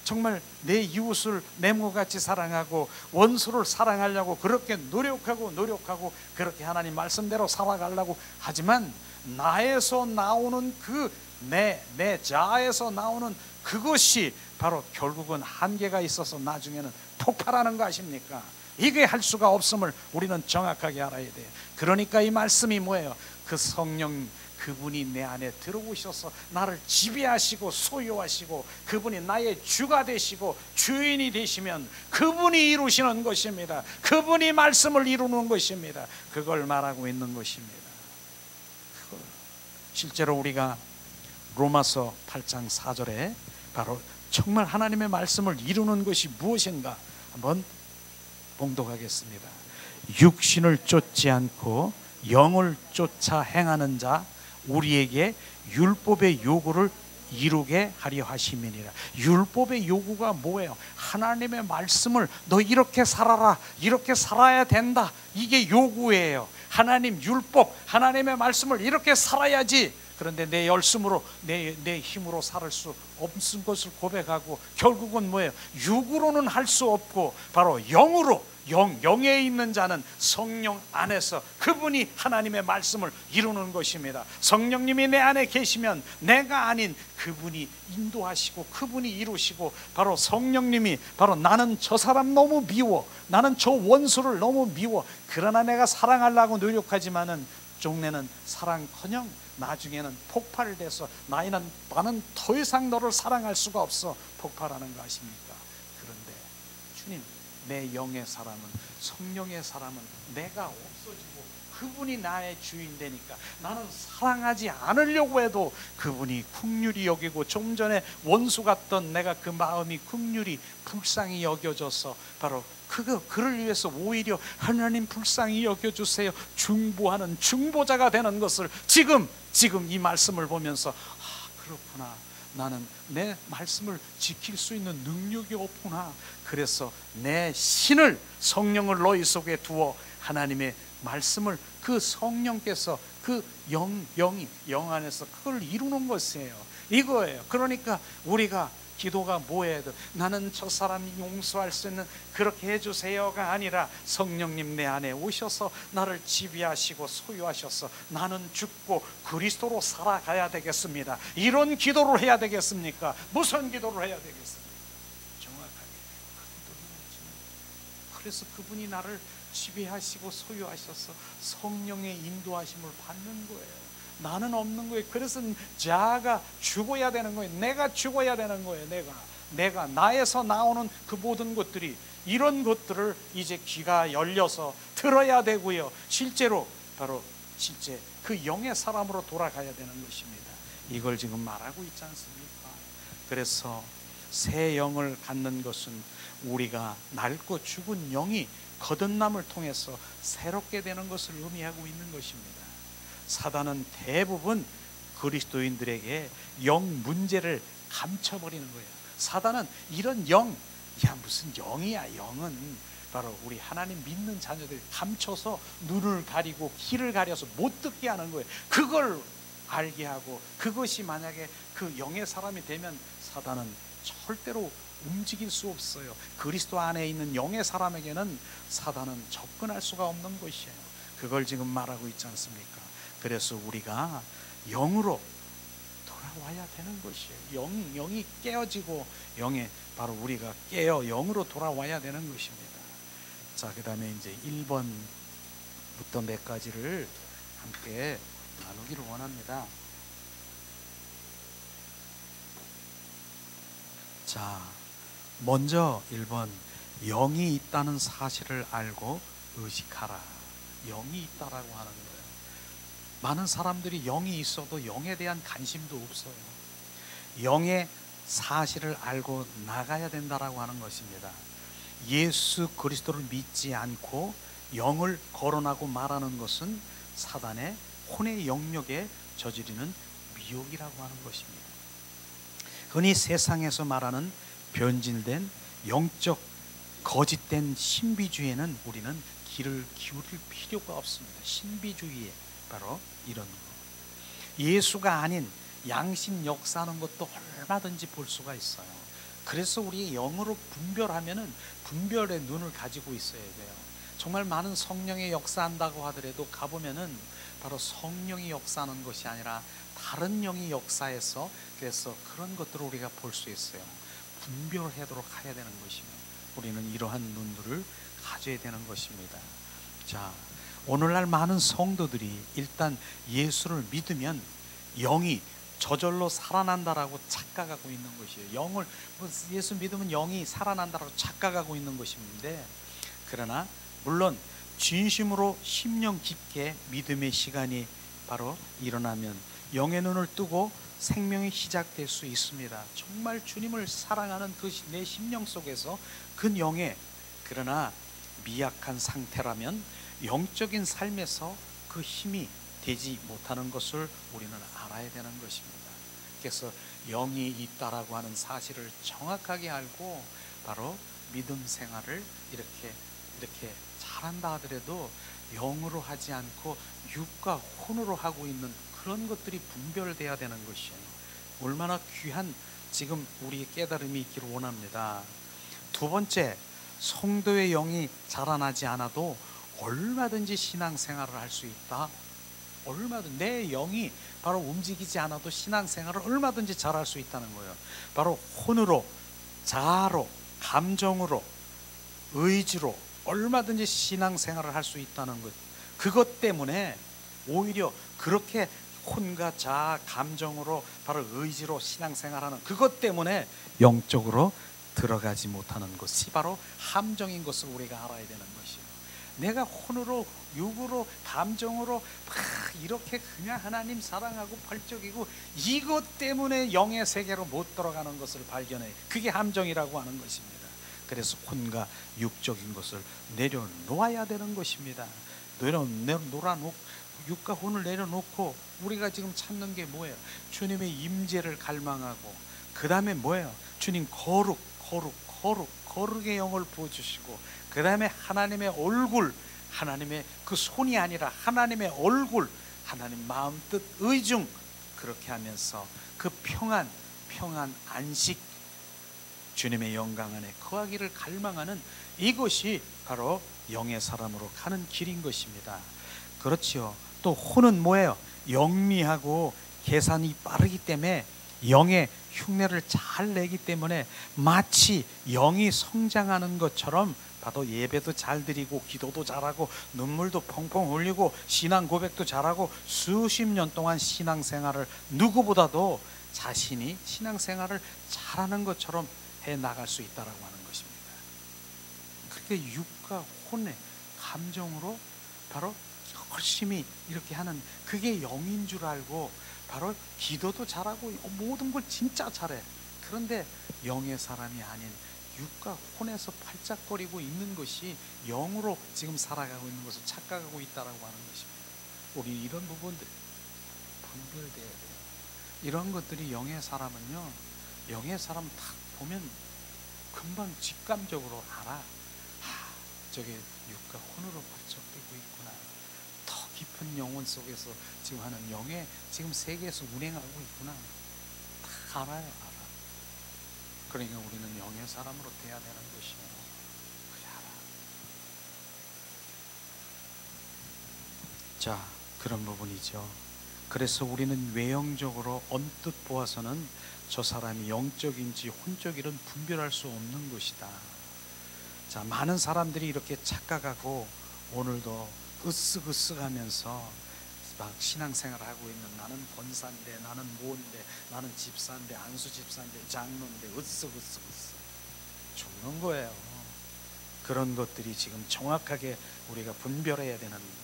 Speaker 1: 정말 내 이웃을 내 몸과 같이 사랑하고 원수를 사랑하려고 그렇게 노력하고 그렇게 하나님 말씀대로 살아가려고 하지만 나에서 나오는 내 자아에서 나오는 그것이 바로 결국은 한계가 있어서 나중에는 폭발하는 거 아십니까? 이게 할 수가 없음을 우리는 정확하게 알아야 돼요. 그러니까 이 말씀이 뭐예요? 그 성령, 그분이 내 안에 들어오셔서 나를 지배하시고 소유하시고 그분이 나의 주가 되시고 주인이 되시면 그분이 이루시는 것입니다. 그분이 말씀을 이루는 것입니다. 그걸 말하고 있는 것입니다. 실제로 우리가 로마서 8장 4절에 바로 정말 하나님의 말씀을 이루는 것이 무엇인가 한번 봉독하겠습니다. 육신을 쫓지 않고 영을 쫓아 행하는 자 우리에게 율법의 요구를 이루게 하려 하심이니라. 율법의 요구가 뭐예요? 하나님의 말씀을 너 이렇게 살아라, 이렇게 살아야 된다, 이게 요구예요. 하나님 율법, 하나님의 말씀을 이렇게 살아야지. 그런데 내 열심으로 내 힘으로 살 수 없는 것을 고백하고 결국은 뭐예요? 육으로는 할 수 없고 바로 영으로, 영에 있는 자는 성령 안에서 그분이 하나님의 말씀을 이루는 것입니다. 성령님이 내 안에 계시면 내가 아닌 그분이 인도하시고 그분이 이루시고, 바로 성령님이 바로 나는 저 사람 너무 미워, 나는 저 원수를 너무 미워, 그러나 내가 사랑하려고 노력하지만은 종래는 사랑커녕 나중에는 폭발돼서 나는 더 이상 너를 사랑할 수가 없어 폭발하는 거 아십니까? 그런데 주님, 내 영의 사람은, 성령의 사람은 내가 없어지고 그분이 나의 주인 되니까 나는 사랑하지 않으려고 해도 그분이 긍휼히 여기고, 좀 전에 원수 같던 내가 그 마음이 긍휼히 불쌍히 여겨져서 바로 그를 위해서 오히려 하나님 불쌍히 여겨주세요 중보하는 중보자가 되는 것을 지금 이 말씀을 보면서 그렇구나, 나는 내 말씀을 지킬 수 있는 능력이 없구나. 그래서 내 신을, 성령을 너희 속에 두어 하나님의 말씀을, 그 성령께서 그 영 안에서 그걸 이루는 것이에요. 이거예요. 그러니까 우리가 기도가 뭐예요? 나는 저 사람 용서할 수 있는 그렇게 해주세요가 아니라 성령님 내 안에 오셔서 나를 지배하시고 소유하셔서 나는 죽고 그리스도로 살아가야 되겠습니다. 이런 기도를 해야 되겠습니까? 무슨 기도를 해야 되겠습니까? 정확하게 그 기도를 해야죠. 그래서 그분이 나를 지배하시고 소유하셔서 성령의 인도하심을 받는 거예요. 나는 없는 거예요. 그래서 자아가 죽어야 되는 거예요. 내가 죽어야 되는 거예요. 내가 나에서 나오는 그 모든 것들이, 이런 것들을 이제 귀가 열려서 들어야 되고요. 실제로 바로 실제 그 영의 사람으로 돌아가야 되는 것입니다. 이걸 지금 말하고 있지 않습니까? 그래서 새 영을 갖는 것은 우리가 낡고 죽은 영이 거듭남을 통해서 새롭게 되는 것을 의미하고 있는 것입니다. 사단은 대부분 그리스도인들에게 영 문제를 감춰버리는 거예요. 사단은 이런 무슨 영이야, 영은 바로 우리 하나님 믿는 자녀들이 감춰서 눈을 가리고 귀를 가려서 못 듣게 하는 거예요. 그걸 알게 하고, 그것이 만약에 그 영의 사람이 되면 사단은 절대로 움직일 수 없어요. 그리스도 안에 있는 영의 사람에게는 사단은 접근할 수가 없는 것이에요. 그걸 지금 말하고 있지 않습니까? 그래서 우리가 영으로 돌아와야 되는 것이에요. 영이 깨어지고 바로 우리가 깨어 영으로 돌아와야 되는 것입니다. 자, 그 다음에 이제 1번부터 몇 가지를 함께 나누기를 원합니다. 자, 먼저 1번, 영이 있다는 사실을 알고 의식하라. 영이 있다라고 하는 거예요. 많은 사람들이 영이 있어도 영에 대한 관심도 없어요. 영의 사실을 알고 나가야 된다라고 하는 것입니다. 예수 그리스도를 믿지 않고 영을 거론하고 말하는 것은 사단의 혼의 영역에 저지르는 미혹이라고 하는 것입니다. 흔히 세상에서 말하는 변질된 영적 거짓된 신비주의에는 우리는 귀를 기울일 필요가 없습니다. 신비주의에 바로 이런 거. 예수가 아닌 양심 역사하는 것도 얼마든지 볼 수가 있어요. 그래서 우리 영으로 분별하면은 분별의 눈을 가지고 있어야 돼요. 정말 많은 성령의 역사한다고 하더라도 가보면은 바로 성령이 역사하는 것이 아니라 다른 영이 역사해서, 그래서 그런 것들을 우리가 볼 수 있어요. 분별하도록 해야 되는 것이며, 우리는 이러한 눈들을 가져야 되는 것입니다. 자, 오늘날 많은 성도들이 일단 예수를 믿으면 영이 저절로 살아난다라고 착각하고 있는 것이에요. 예수 믿으면 영이 살아난다라고 착각하고 있는 것인데, 그러나 물론 진심으로 심령 깊게 믿음의 시간이 바로 일어나면 영의 눈을 뜨고 생명이 시작될 수 있습니다. 정말 주님을 사랑하는 그 내 심령 속에서 그 영에, 그러나 미약한 상태라면 영적인 삶에서 그 힘이 되지 못하는 것을 우리는 알아야 되는 것입니다. 그래서 영이 있다라고 하는 사실을 정확하게 알고 바로 믿음 생활을 이렇게 잘한다 하더라도 영으로 하지 않고 육과 혼으로 하고 있는 그런 것들이 분별돼야 되는 것이에요. 얼마나 귀한 지금 우리의 깨달음이 있기를 원합니다. 두 번째, 성도의 영이 자라나지 않아도 얼마든지 신앙생활을 할 수 있다. 얼마든지 내 영이 바로 움직이지 않아도 신앙생활을 얼마든지 잘할 수 있다는 거예요. 바로 혼으로, 자아로, 감정으로, 의지로 얼마든지 신앙생활을 할 수 있다는 것. 그것 때문에 오히려 그렇게 혼과 자아, 감정으로 바로 의지로 신앙생활하는 그것 때문에 영적으로 들어가지 못하는 것이 바로 함정인 것을 우리가 알아야 되는 것이에요. 내가 혼으로, 육으로, 감정으로 막 이렇게 그냥 하나님 사랑하고 펄쩍이고 이것 때문에 영의 세계로 못 들어가는 것을 발견해. 그게 함정이라고 하는 것입니다. 그래서 혼과 육적인 것을 내려놓아야 되는 것입니다. 육과 혼을 내려놓고 우리가 지금 찾는 게 뭐예요? 주님의 임재를 갈망하고, 그 다음에 뭐예요? 주님 거룩의 영을 부어주시고, 그 다음에 하나님의 얼굴, 하나님의 그 손이 아니라 하나님의 얼굴, 하나님 마음 뜻 의중, 그렇게 하면서 그 평안 안식, 주님의 영광 안에 거하기를 갈망하는 이것이 바로 영의 사람으로 가는 길인 것입니다. 그렇지요. 또 혼은 뭐예요? 영리하고 계산이 빠르기 때문에 영의 흉내를 잘 내기 때문에 마치 영이 성장하는 것처럼 봐도 예배도 잘 드리고 기도도 잘하고 눈물도 펑펑 흘리고 신앙 고백도 잘하고 수십 년 동안 신앙생활을 누구보다도 자신이 신앙생활을 잘하는 것처럼 해나갈 수 있다고 하는 것입니다. 그렇게 육과 혼의 감정으로 바로 열심히 이렇게 하는, 그게 영인 줄 알고 바로 기도도 잘하고 모든 걸 진짜 잘해. 그런데 영의 사람이 아닌 육과 혼에서 팔짝거리고 있는 것이 영으로 지금 살아가고 있는 것을 착각하고 있다라고 하는 것입니다. 우리 이런 부분들 분별돼야 돼요. 이런 것들이 영의 사람은요, 영의 사람 딱 보면 금방 직감적으로 알아. 저게 육과 혼으로 팔짝뛰고 있구나. 더 깊은 영혼 속에서 지금 하는 영의 지금 세계에서 운행하고 있구나. 다 알아요, 알아. 그러니까 우리는 영의 사람으로 돼야 되는 것이에요. 그래 알아. 자, 그런 부분이죠. 그래서 우리는 외형적으로 언뜻 보아서는 저 사람이 영적인지 혼적인지는 분별할 수 없는 것이다. 자, 많은 사람들이 이렇게 착각하고 오늘도 으쓱으쓱하면서 막 신앙생활 하고 있는, 나는 권사인데, 나는 뭐인데, 나는 집사인데, 안수 집사인데, 장로인데, 으쓱으쓱 죽는 거예요. 그런 것들이 지금 정확하게 우리가 분별해야 되는 거예요.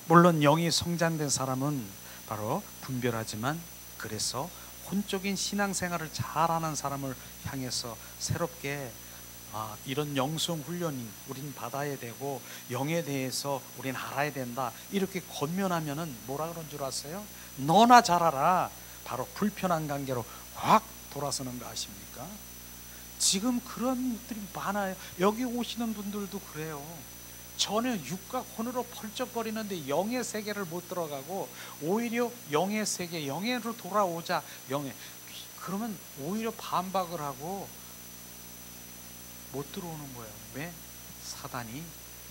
Speaker 1: 물론 영이 성장된 사람은 바로 분별하지만, 그래서 혼적인 신앙생활을 잘하는 사람을 향해서 새롭게 이런 영성 훈련이 우린 받아야 되고 영에 대해서 우린 알아야 된다, 이렇게 권면하면은 뭐라 그런 줄 아세요? 너나 잘 알아. 바로 불편한 관계로 확 돌아서는 거 아십니까? 지금 그런 것들이 많아요. 여기 오시는 분들도 그래요. 전혀 육과 혼으로 펄쩍거리는데 영의 세계를 못 들어가고 오히려 영의 세계, 영으로 돌아오자, 영의, 그러면 오히려 반박을 하고 못 들어오는 거예요. 왜? 사단이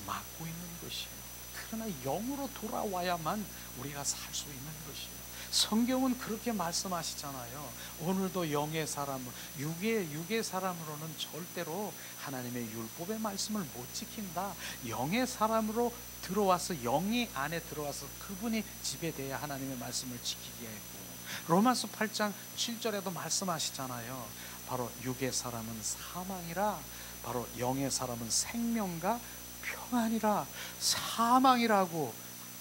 Speaker 1: 막고 있는 것이에요. 그러나 영으로 돌아와야만 우리가 살 수 있는 것이에요. 성경은 그렇게 말씀하시잖아요. 오늘도 영의 사람, 육의 사람으로는 절대로 하나님의 율법의 말씀을 못 지킨다. 영의 사람으로 들어와서, 영이 안에 들어와서 그분이 지배돼야 하나님의 말씀을 지키게 했고, 로마서 8장 7절에도 말씀하시잖아요. 바로 육의 사람은 사망이라, 바로 영의 사람은 생명과 평안이라. 사망이라고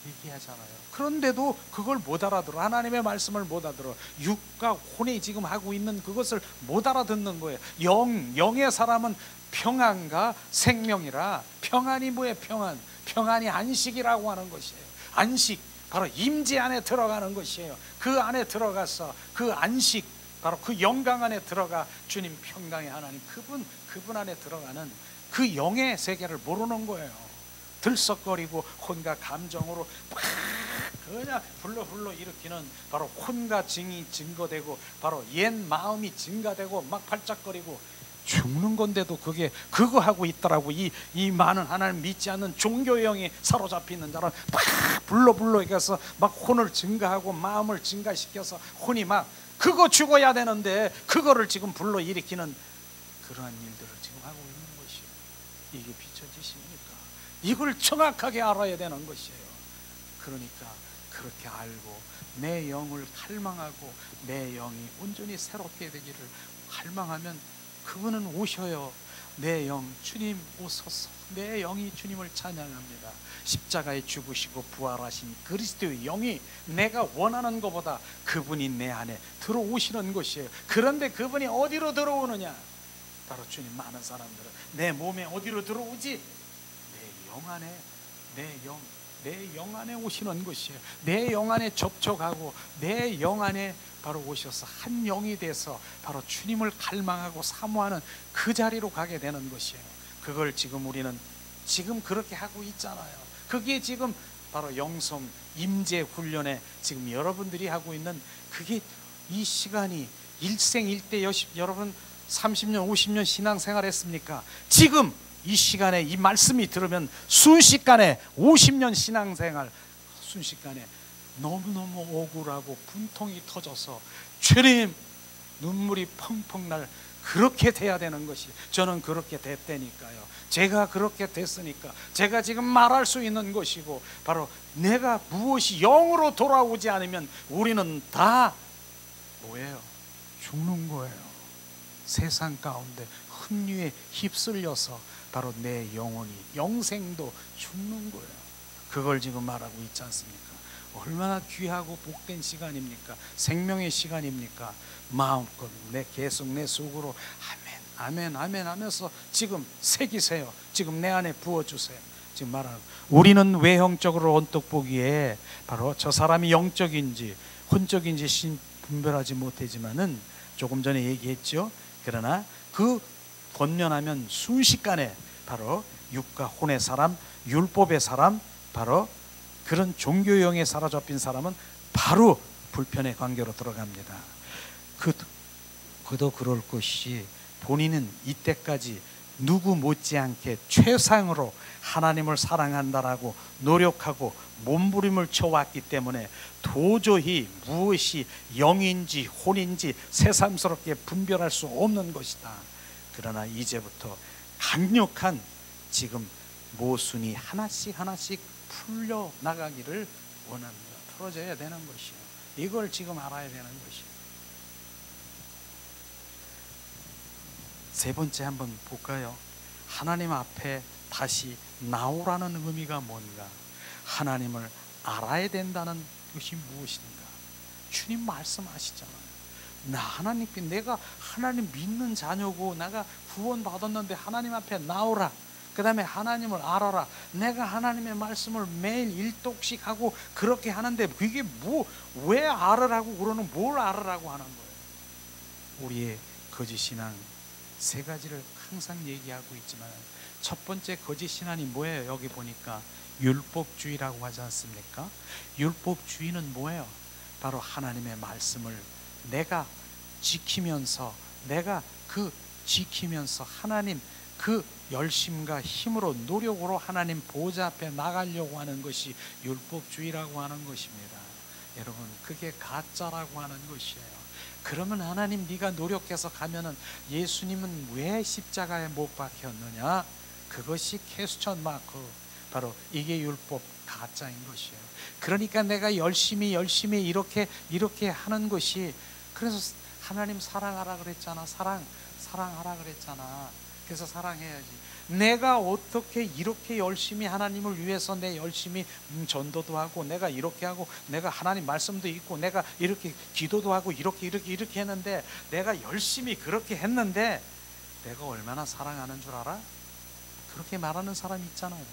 Speaker 1: 얘기하잖아요. 그런데도 그걸 못 알아들어. 하나님의 말씀을 못 알아들어. 육과 혼이 지금 하고 있는 그것을 못 알아듣는 거예요. 영의 사람은 평안과 생명이라. 평안이 뭐예요? 평안이 안식이라고 하는 것이에요. 안식, 바로 임재 안에 들어가는 것이에요. 그 안에 들어가서 그 안식, 바로 그 영광 안에 들어가 주님 평강의 하나님, 그분 안에 들어가는 그 영의 세계를 모르는 거예요. 들썩거리고 혼과 감정으로 막 그냥 불러 일으키는 바로 혼과 증이 증거되고 바로 옛 마음이 증가되고 막 발작거리고 죽는 건데도 그거 하고 있더라고. 이 많은 하나님 믿지 않는 종교의 영이 사로잡혀 있는 자는 막 불러 이겨서 막 혼을 증가하고 마음을 증가시켜서 혼이 막 그거 죽어야 되는데 그거를 지금 불러 일으키는 그러한 일들을 지금 하고 있는 것이에요. 이게 비춰지십니까? 이걸 정확하게 알아야 되는 것이에요. 그러니까 그렇게 알고 내 영을 갈망하고 내 영이 온전히 새롭게 되기를 갈망하면 그분은 오셔요. 내 영, 주님 오소서. 내 영이 주님을 찬양합니다. 십자가에 죽으시고 부활하신 그리스도의 영이 내가 원하는 것보다 그분이 내 안에 들어오시는 것이에요. 그런데 그분이 어디로 들어오느냐? 바로 주님, 많은 사람들은 내 몸에 어디로 들어오지? 내 영 안에, 내 영 안에 오시는 것이에요. 내 영 안에 접촉하고 내 영 안에 바로 오셔서 한 영이 돼서 바로 주님을 갈망하고 사모하는 그 자리로 가게 되는 것이에요. 그걸 지금 우리는 지금 그렇게 하고 있잖아요. 그게 지금 바로 영성 임재 훈련에 지금 여러분들이 하고 있는, 그게 이 시간이 일생일대 여러분 30년 50년 신앙생활 했습니까? 지금 이 시간에 이 말씀이 들으면 순식간에 50년 신앙생활 순식간에 너무너무 억울하고 분통이 터져서 주님 눈물이 펑펑 날, 그렇게 돼야 되는 것이, 저는 그렇게 됐다니까요. 제가 그렇게 됐으니까 제가 지금 말할 수 있는 것이고, 바로 내가 무엇이 영으로 돌아오지 않으면 우리는 다 뭐예요? 죽는 거예요. 세상 가운데 흡류에 휩쓸려서 바로 내 영혼이, 영생도 죽는 거예요. 그걸 지금 말하고 있지 않습니까? 얼마나 귀하고 복된 시간입니까? 생명의 시간입니까? 마음껏 계속 내 속으로 아멘 아멘 아멘 하면서 지금 새기세요. 지금 내 안에 부어주세요. 지금 말하는, 우리는 외형적으로 언뜻 보기에 바로 저 사람이 영적인지 혼적인지 분별하지 못하지만은 조금 전에 얘기했죠. 그러나 그 권면하면 순식간에 바로 육과 혼의 사람, 율법의 사람, 바로 그런 종교형에 사로잡힌 사람은 바로 불편의 관계로 들어갑니다. 그도 그럴 것이, 본인은 이때까지 누구 못지않게 최상으로 하나님을 사랑한다라고 노력하고 몸부림을 쳐왔기 때문에 도저히 무엇이 영인지 혼인지 새삼스럽게 분별할 수 없는 것이다. 그러나 이제부터 강력한 지금 모순이 하나씩 풀려 나가기를 원합니다. 풀어져야 되는 것이에요. 이걸 지금 알아야 되는 것이에요. 세 번째 한번 볼까요? 하나님 앞에 다시 나오라는 의미가 뭔가? 하나님을 알아야 된다는 것이 무엇인가? 주님 말씀하시잖아요. 내가 하나님 믿는 자녀고 내가 구원 받았는데 하나님 앞에 나오라. 그 다음에 하나님을 알아라. 내가 하나님의 말씀을 매일 일독씩 하고 그렇게 하는데 그게 왜 알으라고 그러는, 뭘 알으라고 하는 거예요? 우리의 거짓신앙 세 가지를 항상 얘기하고 있지만, 첫 번째 거짓신앙이 뭐예요? 여기 보니까 율법주의라고 하지 않습니까? 율법주의는 뭐예요? 바로 하나님의 말씀을 내가 지키면서 하나님 그 열심과 힘으로 노력으로 하나님 보좌 앞에 나가려고 하는 것이 율법주의라고 하는 것입니다. 여러분, 그게 가짜라고 하는 것이에요. 그러면 하나님, 네가 노력해서 가면은 예수님은 왜 십자가에 못 박혔느냐? 그것이 퀘스천 마크, 바로 이게 율법 가짜인 것이에요. 그러니까 내가 열심히 이렇게 하는 것이, 그래서 하나님 사랑하라 그랬잖아. 사랑하라 그랬잖아. 그래서 사랑해야지. 내가 어떻게 이렇게 열심히 하나님을 위해서 내 열심히 전도도 하고 내가 이렇게 하고 내가 하나님 말씀도 읽고 내가 이렇게 기도도 하고 이렇게 했는데, 내가 열심히 그렇게 했는데 내가 얼마나 사랑하는 줄 알아? 그렇게 말하는 사람 있잖아요.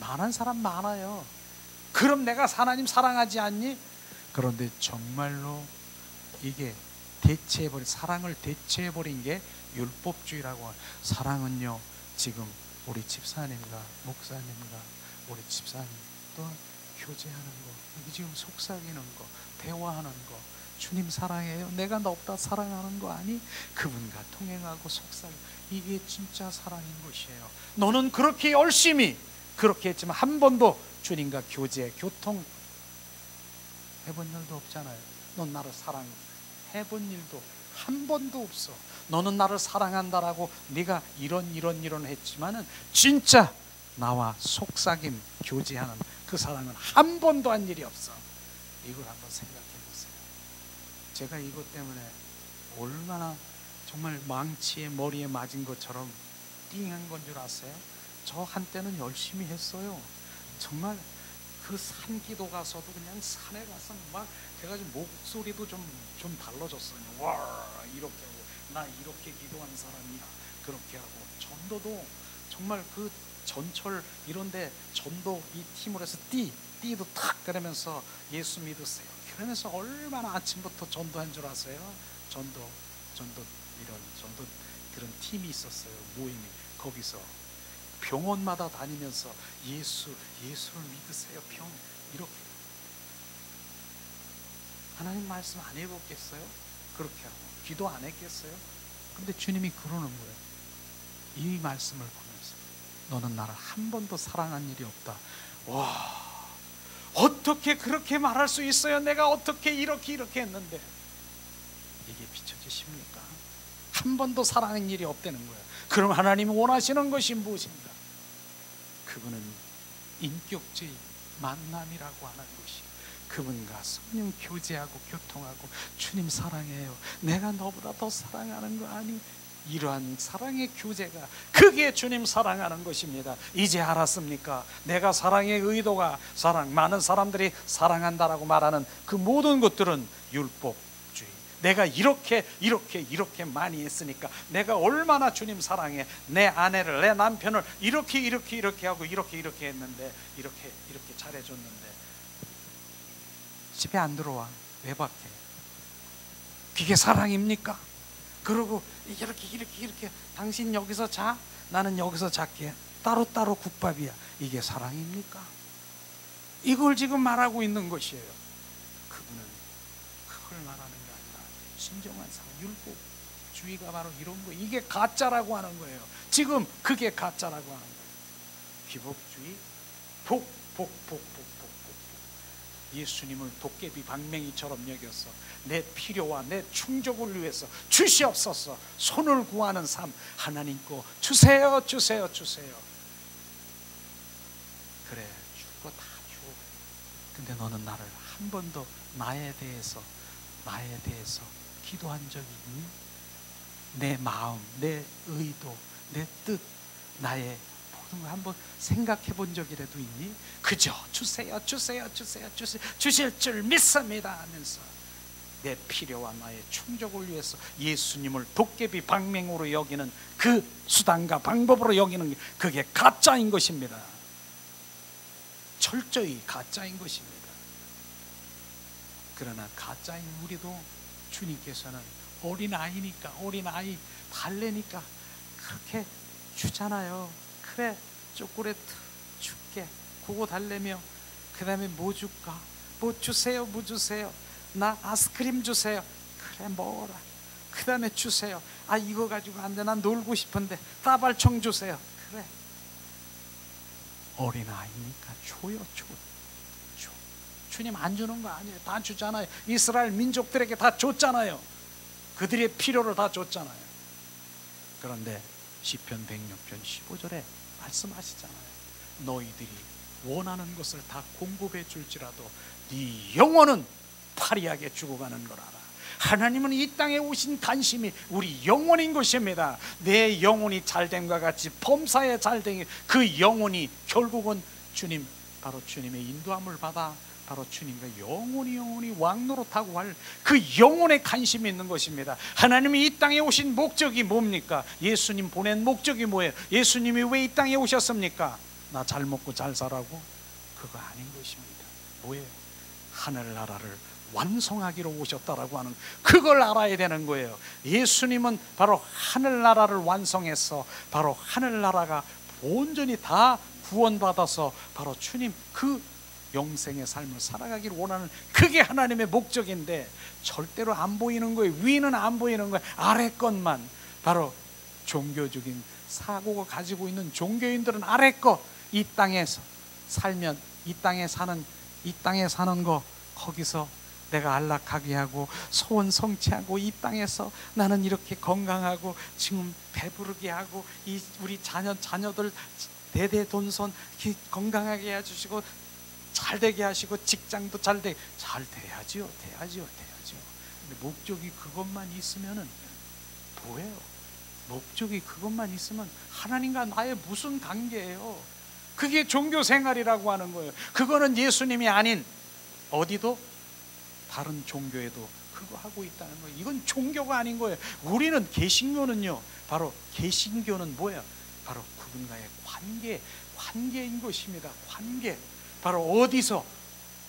Speaker 1: 많은 사람 많아요. 그럼 내가 하나님 사랑하지 않니? 그런데 정말로 이게 사랑을 대체해버린 게 율법주의라고 하는. 사랑은요, 지금 우리 집사님과 목사님과 우리 집사님 또 교제하는 거, 여기 지금 속삭이는 거, 대화하는 거, 주님 사랑해요, 내가 너 없다 사랑하는 거 아니? 그분과 통행하고 속삭이, 이게 진짜 사랑인 것이에요. 너는 그렇게 열심히 그렇게 했지만 한 번도 주님과 교통 해본 일도 없잖아요. 넌 나를 사랑해본 일도 한 번도 없어. 너는 나를 사랑한다라고 네가 이런 했지만은 진짜 나와 속삭임 교제하는 그 사랑은 한 번도 한 일이 없어. 이걸 한번 생각해 보세요. 제가 이것 때문에 얼마나 정말 망치에 머리에 맞은 것처럼 띵한 건 줄 아세요? 저 한때는 열심히 했어요. 정말 그 산기도 가서도 그냥 산에 가서 막 해가지고 목소리도 좀 달라졌어요. 와 이렇게 하고 나 이렇게 기도하는 사람이야 그렇게 하고, 전도도 정말 그 전철 이런데 전도 이 팀으로 해서 띠도 탁 그러면서 예수 믿으세요 그러면서 얼마나 아침부터 전도한 줄 아세요? 전도 이런 전도 그런 팀이 있었어요. 모임이. 거기서 병원마다 다니면서 예수를 믿으세요 병 이렇게. 하나님 말씀 안 해봤겠어요? 그렇게 하고 기도 안 했겠어요? 근데 주님이 그러는 거예요. 이 말씀을 보면서 너는 나를 한 번도 사랑한 일이 없다. 와, 어떻게 그렇게 말할 수 있어요? 내가 어떻게 이렇게 했는데. 이게 비춰지십니까? 한 번도 사랑한 일이 없다는 거예요. 그럼 하나님이 원하시는 것이 무엇인가? 그분은 인격주의 만남이라고 하는 것이, 그분과 성령 교제하고 교통하고 주님 사랑해요, 내가 너보다 더 사랑하는 거 아니? 이러한 사랑의 교제가, 그게 주님 사랑하는 것입니다. 이제 알았습니까? 내가 사랑의 의도가 많은 사람들이 사랑한다라고 말하는 그 모든 것들은 율법주의. 내가 이렇게 많이 했으니까 내가 얼마나 주님 사랑해, 내 아내를 내 남편을 이렇게 하고 이렇게 했는데 이렇게 잘해줬는데 집에 안 들어와. 왜 밖에? 그게 사랑입니까? 그러고 이렇게 당신 여기서 자, 나는 여기서 잘게, 따로따로 국밥이야. 이게 사랑입니까? 이걸 지금 말하고 있는 것이에요. 그분은 그걸 말하는 게 아니라 진정한 사랑, 율법주의가 바로 이런 거. 이게 가짜라고 하는 거예요. 지금 그게 가짜라고 하는 거예요. 기복주의, 복. 예수님을 도깨비 방맹이처럼 여겨서 내 필요와 내 충족을 위해서 주시옵소서 손을 구하는 삶. 하나님 거 주세요. 그래, 줄 거 다 줘. 근데 너는 나를 한 번도 나에 대해서 기도한 적이 있니? 내 마음, 내 의도, 내 뜻, 나의 모든 걸 한번 생각해 본 적이라도 있니? 그저 주세요 주실 줄 믿습니다 하면서 내 필요와 나의 충족을 위해서 예수님을 도깨비 방맹으로 여기는 그 수단과 방법으로 여기는 게, 그게 가짜인 것입니다. 철저히 가짜인 것입니다. 그러나 가짜인 우리도 주님께서는 어린아이 달래니까 그렇게 주잖아요. 그래, 초콜릿 줄게. 그거 달래며 그 다음에 뭐 줄까? 뭐 주세요. 나 아이스크림 주세요. 그래, 먹어라. 그 다음에 주세요. 아, 이거 가지고 안 돼, 난 놀고 싶은데 따발총 주세요. 그래, 어린아이니까 줘요. 줘. 주님 안 주는 거 아니에요. 다 주잖아요. 이스라엘 민족들에게 다 줬잖아요. 그들의 필요를 다 줬잖아요. 그런데 시편 106편 15절에 말씀하시잖아요. 너희들이 원하는 것을 다 공급해 줄지라도 네 영혼은 파리하게 죽어가는 걸 알아. 하나님은 이 땅에 오신 관심이 우리 영혼인 것입니다. 내 영혼이 잘됨과 같이 범사에 잘됨이, 그 영혼이 결국은 주님, 바로 주님의 인도함을 받아 바로 주님과 영원히 왕노릇하고 할 그 영혼에 관심이 있는 것입니다. 하나님이 이 땅에 오신 목적이 뭡니까? 예수님 보낸 목적이 뭐예요? 예수님이 왜 이 땅에 오셨습니까? 나 잘 먹고 잘 살라고? 그거 아닌 것입니다. 뭐예요? 하늘나라를 완성하기로 오셨다라고 하는, 그걸 알아야 되는 거예요. 예수님은 바로 하늘나라를 완성해서 바로 하늘나라가 온전히 다 구원받아서 바로 주님 그 영생의 삶을 살아가기를 원하는, 그게 하나님의 목적인데 절대로 안 보이는 거예요. 위는 안 보이는 거예요. 아래 것만. 바로 종교적인 사고가 가지고 있는 종교인들은 아래 것, 이 땅에서 살면 이 땅에 사는 거, 거기서 내가 안락하게 하고 소원 성취하고 이 땅에서 나는 이렇게 건강하고 지금 배부르게 하고 우리 자녀들 대대손손 건강하게 해주시고 잘 되게 하시고 직장도 잘 돼야지요. 근데 목적이 그것만 있으면은 뭐예요? 목적이 그것만 있으면 하나님과 나의 무슨 관계예요? 그게 종교 생활이라고 하는 거예요. 그거는 예수님이 아닌 어디도 다른 종교에도 그거 하고 있다는 거예요. 이건 종교가 아닌 거예요. 우리는 개신교는요, 바로 개신교는 뭐예요? 바로 그분과의 관계인 것입니다. 관계. 바로 어디서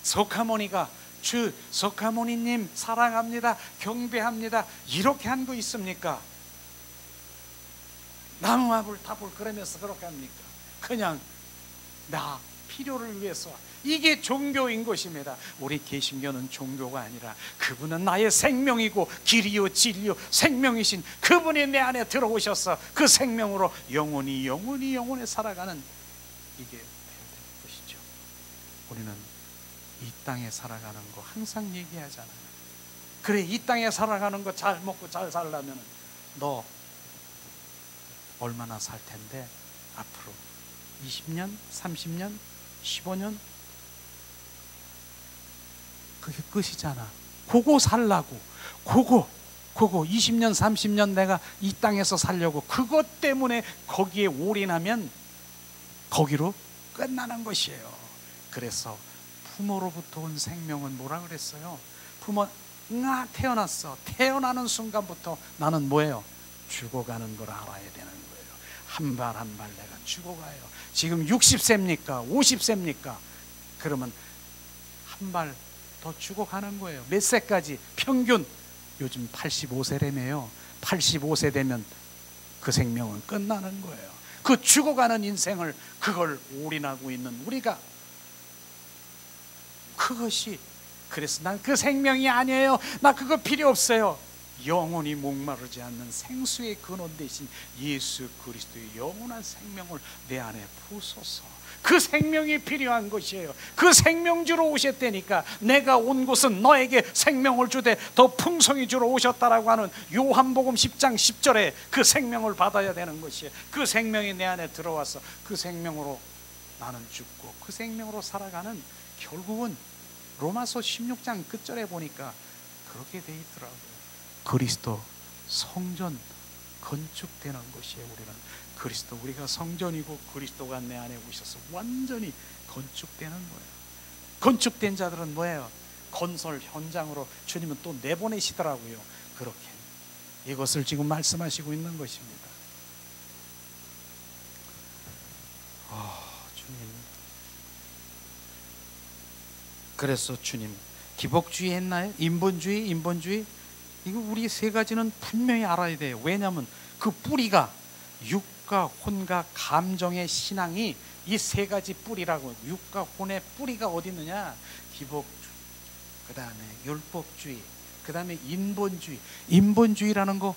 Speaker 1: 석가모니가 주 석가모니님 사랑합니다, 경배합니다 이렇게 한 거 있습니까? 나무아불 타불 그러면서 그렇게 합니까? 그냥 나 필요를 위해서. 이게 종교인 것입니다. 우리 개신교는 종교가 아니라 그분은 나의 생명이고 길이요 진리요 생명이신 그분이 내 안에 들어오셔서 그 생명으로 영원히 살아가는 이게 것이죠. 우리는 이 땅에 살아가는 거 항상 얘기하잖아요. 그래, 이 땅에 살아가는 거 잘 먹고 잘 살려면 너 얼마나 살 텐데? 앞으로 20년, 30년, 15년? 그게 끝이잖아. 그거 살라고. 그거 20년, 30년 내가 이 땅에서 살려고 그것 때문에 거기에 올인하면 거기로 끝나는 것이에요. 그래서 부모로부터 온 생명은 뭐라 그랬어요? 부모가 태어났어. 태어나는 순간부터 나는 뭐예요? 죽어가는 걸 알아야 되는 거예요. 한 발 한 발 내가 죽어가요. 지금 60세입니까? 50세입니까? 그러면 한 발 더 죽어가는 거예요. 몇 세까지? 평균 요즘 85세라며요. 85세 되면 그 생명은 끝나는 거예요. 그 죽어가는 인생을 그걸 올인하고 있는 우리가, 그것이, 그래서 난 그 생명이 아니에요, 나 그거 필요 없어요. 영원히 목마르지 않는 생수의 근원 대신 예수 그리스도의 영원한 생명을 내 안에 부소서. 그 생명이 필요한 것이에요. 그 생명주로 오셨다니까. 내가 온 곳은 너에게 생명을 주되 더 풍성히 주러 오셨다라고 하는 요한복음 10장 10절에 그 생명을 받아야 되는 것이에요. 그 생명이 내 안에 들어와서 그 생명으로 나는 죽고 그 생명으로 살아가는, 결국은 로마서 16장 끝절에 보니까 그렇게 돼 있더라고요. 그리스도 성전 건축되는 것이에요. 우리는 그리스도, 우리가 성전이고 그리스도가 내 안에 오셔서 완전히 건축되는 거예요. 건축된 자들은 뭐예요? 건설 현장으로 주님은 또 내보내시더라고요. 그렇게 이것을 지금 말씀하시고 있는 것입니다. 주님, 그래서 주님 기복주의 했나요? 인본주의? 이거 우리 세 가지는 분명히 알아야 돼요. 왜냐하면 그 뿌리가 육과 혼과 감정의 신앙이 이 세 가지 뿌리라고. 육과 혼의 뿌리가 어디 있느냐? 기복주의, 그 다음에 율법주의, 그 다음에 인본주의. 인본주의라는 거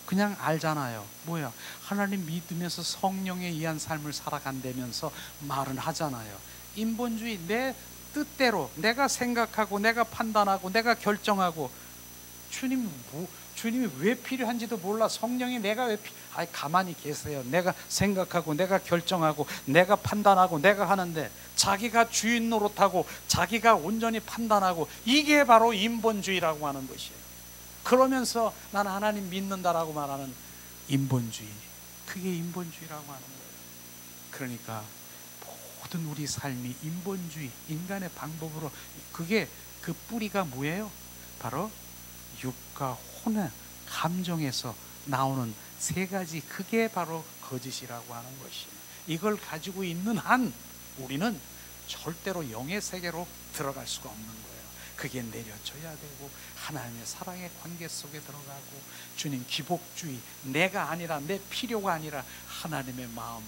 Speaker 1: 그냥 알잖아요. 뭐야? 하나님 믿으면서 성령에 의한 삶을 살아간다면서 말은 하잖아요. 인본주의, 내 뜻대로 내가 생각하고 내가 판단하고 내가 결정하고. 주님이 왜 필요한지도 몰라. 성령이 내가 왜 가만히 계세요. 내가 생각하고 내가 결정하고 내가 판단하고 내가 하는데 자기가 주인 노릇하고 자기가 온전히 판단하고, 이게 바로 인본주의라고 하는 것이에요. 그러면서 나는 하나님 믿는다라고 말하는 인본주의, 그게 인본주의라고 하는 거예요. 그러니까 모든 우리 삶이 인본주의, 인간의 방법으로, 그게 그 뿌리가 뭐예요? 바로 육과 혼의 감정에서 나오는 세 가지, 그게 바로 거짓이라고 하는 것이에요. 이걸 가지고 있는 한 우리는 절대로 영의 세계로 들어갈 수가 없는 거예요. 그게 내려져야 되고 하나님의 사랑의 관계 속에 들어가고, 주님 기복주의, 내가 아니라 내 필요가 아니라 하나님의 마음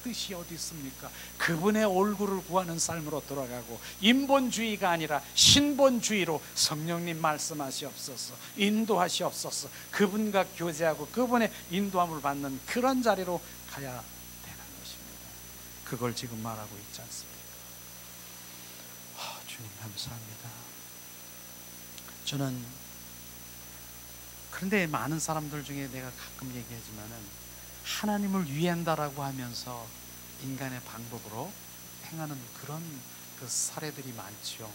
Speaker 1: 뜻이 어디 있습니까? 그분의 얼굴을 구하는 삶으로 돌아가고, 인본주의가 아니라 신본주의로 성령님 말씀하시옵소서, 인도하시옵소서, 그분과 교제하고 그분의 인도함을 받는 그런 자리로 가야 되는 것입니다. 그걸 지금 말하고 있지 않습니까? 주님 감사합니다. 저는 그런데 많은 사람들 중에 내가 가끔 얘기하지만은 하나님을 위한다라고 하면서 인간의 방법으로 행하는 그런 그 사례들이 많죠.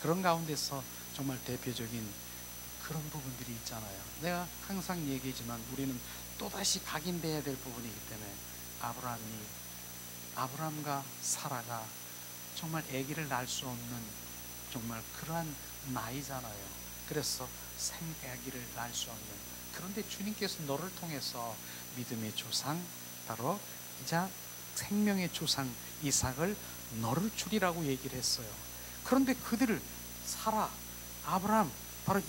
Speaker 1: 그런 가운데서 정말 대표적인 그런 부분들이 있잖아요. 내가 항상 얘기하지만 우리는 또다시 각인돼야 될 부분이기 때문에 아브라함과 사라가 정말 아기를 낳을 수 없는 정말 그러한 나이잖아요. 그래서 생아기를 낳을 수 없는, 그런데 주님께서 너를 통해서 믿음의 조상, 바로 이자 생명의 조상 이삭을 너를 주리라고 얘기를 했어요. 그런데 그들을 사라, 아브라함, 바로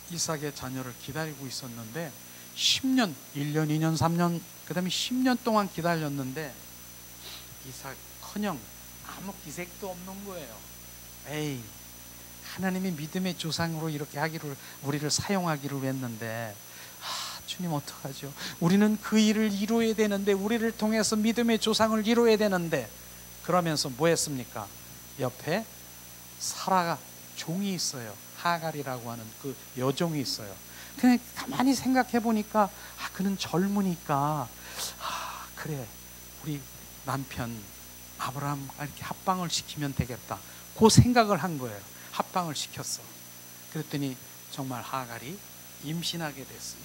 Speaker 1: 이삭의 자녀를 기다리고 있었는데 10년, 1년, 2년, 3년, 그 다음에 10년 동안 기다렸는데 이삭커녕 아무 기색도 없는 거예요. 에이, 하나님이 믿음의 조상으로 이렇게 우리를 사용하기로 했는데 주님 어떡하죠? 우리는 그 일을 이루어야 되는데, 우리를 통해서 믿음의 조상을 이루어야 되는데, 그러면서 뭐 했습니까? 옆에 사라가 종이 있어요. 하갈이라고 하는 그 여종이 있어요. 그냥 가만히 생각해 보니까 그는 젊으니까 그래, 우리 남편 아브라함 이렇게 합방을 시키면 되겠다, 그 생각을 한 거예요. 합방을 시켰어. 그랬더니 정말 하갈이 임신하게 됐어.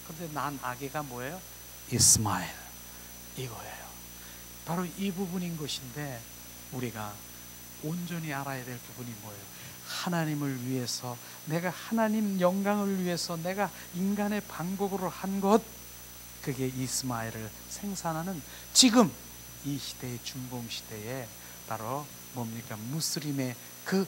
Speaker 1: 그런데 난 아기가 뭐예요? 이스마엘, 이거예요. 바로 이 부분인 것인데, 우리가 온전히 알아야 될 부분이 뭐예요? 하나님을 위해서, 내가 하나님 영광을 위해서 내가 인간의 방법으로 한 것, 그게 이스마엘을 생산하는 지금 이 시대의 중동 시대에 바로 뭡니까? 무슬림의 그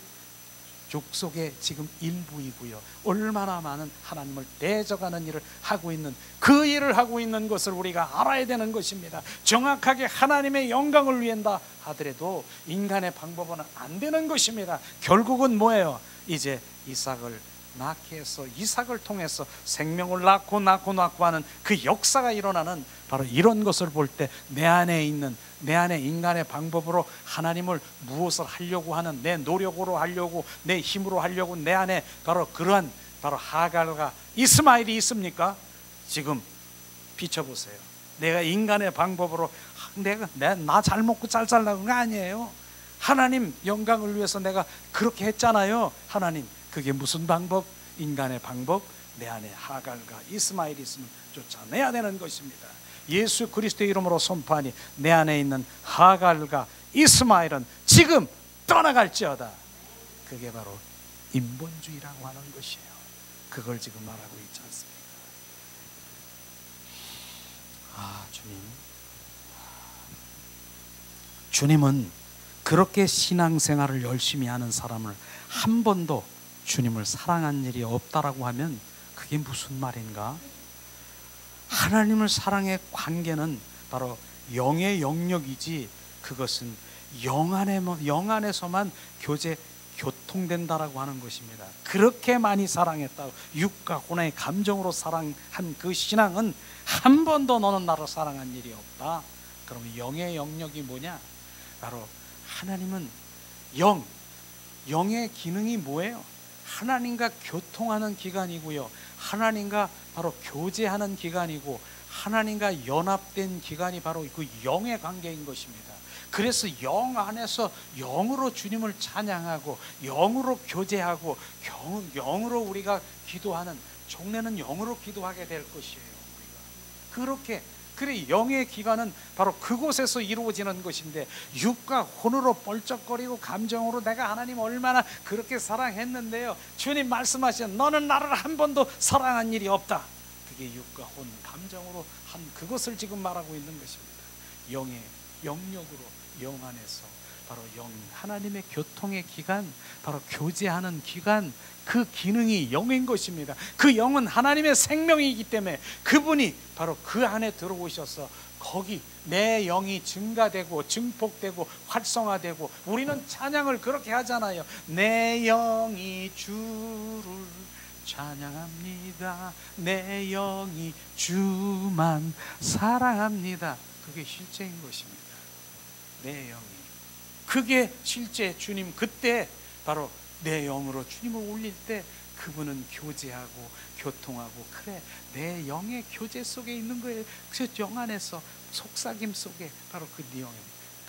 Speaker 1: 족속의 지금 일부이고요. 얼마나 많은 하나님을 대적하는 일을 하고 있는, 그 일을 하고 있는 것을 우리가 알아야 되는 것입니다. 정확하게 하나님의 영광을 위한다 하더라도 인간의 방법은 안 되는 것입니다. 결국은 뭐예요? 이제 이삭을 낳게 해서 이삭을 통해서 생명을 낳고 하는 그 역사가 일어나는, 바로 이런 것을 볼 때 내 안에 인간의 방법으로 하나님을 무엇을 하려고 하는, 내 노력으로 하려고, 내 힘으로 하려고, 내 안에 바로 그러한 바로 하갈과 이스마엘이 있습니까? 지금 비춰보세요. 내가 인간의 방법으로 나 잘 먹고 잘 살라고 거 아니에요. 하나님 영광을 위해서 내가 그렇게 했잖아요. 하나님, 그게 무슨 방법? 인간의 방법? 내 안에 하갈과 이스마엘이 있으면 쫓아내야 되는 것입니다. 예수 그리스도의 이름으로 선포하니 내 안에 있는 하갈과 이스마엘은 지금 떠나갈지어다. 그게 바로 인본주의라고 하는 것이에요. 그걸 지금 말하고 있지 않습니까? 주님은 그렇게 신앙생활을 열심히 하는 사람을 한 번도 주님을 사랑한 일이 없다라고 하면 그게 무슨 말인가? 하나님을 사랑의 관계는 바로 영의 영역이지, 그것은 영 안에서만 교통된다라고 하는 것입니다. 그렇게 많이 사랑했다고, 육과 혼의 감정으로 사랑한 그 신앙은 한 번도 너는 나를 사랑한 일이 없다. 그러면 영의 영역이 뭐냐? 바로 하나님은 영의 기능이 뭐예요? 하나님과 교통하는 기간이고요, 하나님과 바로 교제하는 기간이고, 하나님과 연합된 기간이 바로 그 영의 관계인 것입니다. 그래서 영 안에서 영으로 주님을 찬양하고, 영으로 교제하고, 영으로 우리가 기도하는, 종래는 영으로 기도하게 될 것이에요. 우리가 그래 영의 기관은 바로 그곳에서 이루어지는 것인데, 육과 혼으로 뻘쩍거리고 감정으로 내가 하나님 얼마나 그렇게 사랑했는데요, 주님 말씀하신 너는 나를 한 번도 사랑한 일이 없다. 그게 육과 혼 감정으로 한 그것을 지금 말하고 있는 것입니다. 영의 영역으로, 영 안에서 바로 하나님의 교통의 기간, 바로 교제하는 기간, 그 기능이 영인 것입니다. 그 영은 하나님의 생명이기 때문에 그분이 바로 그 안에 들어오셔서 거기 내 영이 증가되고 증폭되고 활성화되고, 우리는 찬양을 그렇게 하잖아요. 내 영이 주를 찬양합니다. 내 영이 주만 사랑합니다. 그게 실제인 것입니다. 내 영이, 그게 실제 주님, 그때 바로 내 영으로 주님을 올릴 때 그분은 교제하고 교통하고, 그래 내 영의 교제 속에 있는 거예요. 그 영 안에서 속삭임 속에 바로 그 네 영에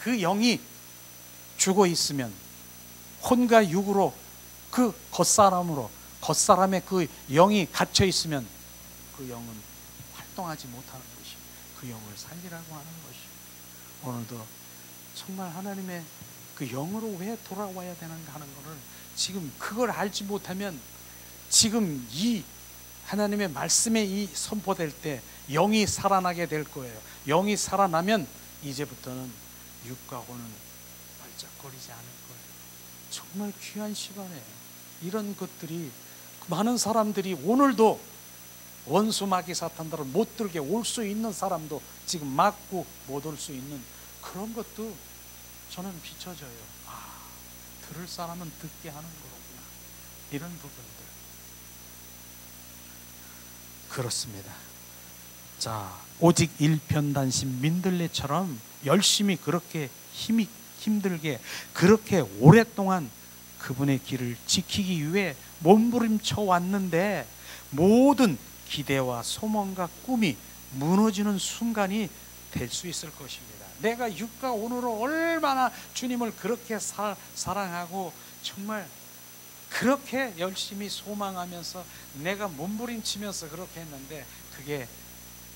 Speaker 1: 그 영이 죽어 있으면 혼과 육으로 그 겉사람의 그 영이 갇혀 있으면 그 영은 활동하지 못하는 것이, 그 영을 살리라고 하는 것이. 오늘도 정말 하나님의 그 영으로 왜 돌아와야 되는가 하는 것을 지금 그걸 알지 못하면 지금 이 하나님의 말씀에 이 선포될 때 영이 살아나게 될 거예요. 영이 살아나면 이제부터는 육과 혼은 발작거리지 않을 거예요. 정말 귀한 시간에 이런 것들이, 많은 사람들이 오늘도 원수 마귀 사탄들을 못 들게 올 수 있는 사람도 지금 막고 못 올 수 있는 그런 것도 저는 비춰져요. 들을 사람은 듣게 하는 거구나, 이런 부분들. 그렇습니다. 자, 오직 일편단심 민들레처럼 열심히 그렇게 힘들게 그렇게 오랫동안 그분의 길을 지키기 위해 몸부림쳐 왔는데 모든 기대와 소망과 꿈이 무너지는 순간이 될 수 있을 것입니다. 내가 육과 혼으로 얼마나 주님을 그렇게 사랑하고 정말 그렇게 열심히 소망하면서 내가 몸부림치면서 그렇게 했는데 그게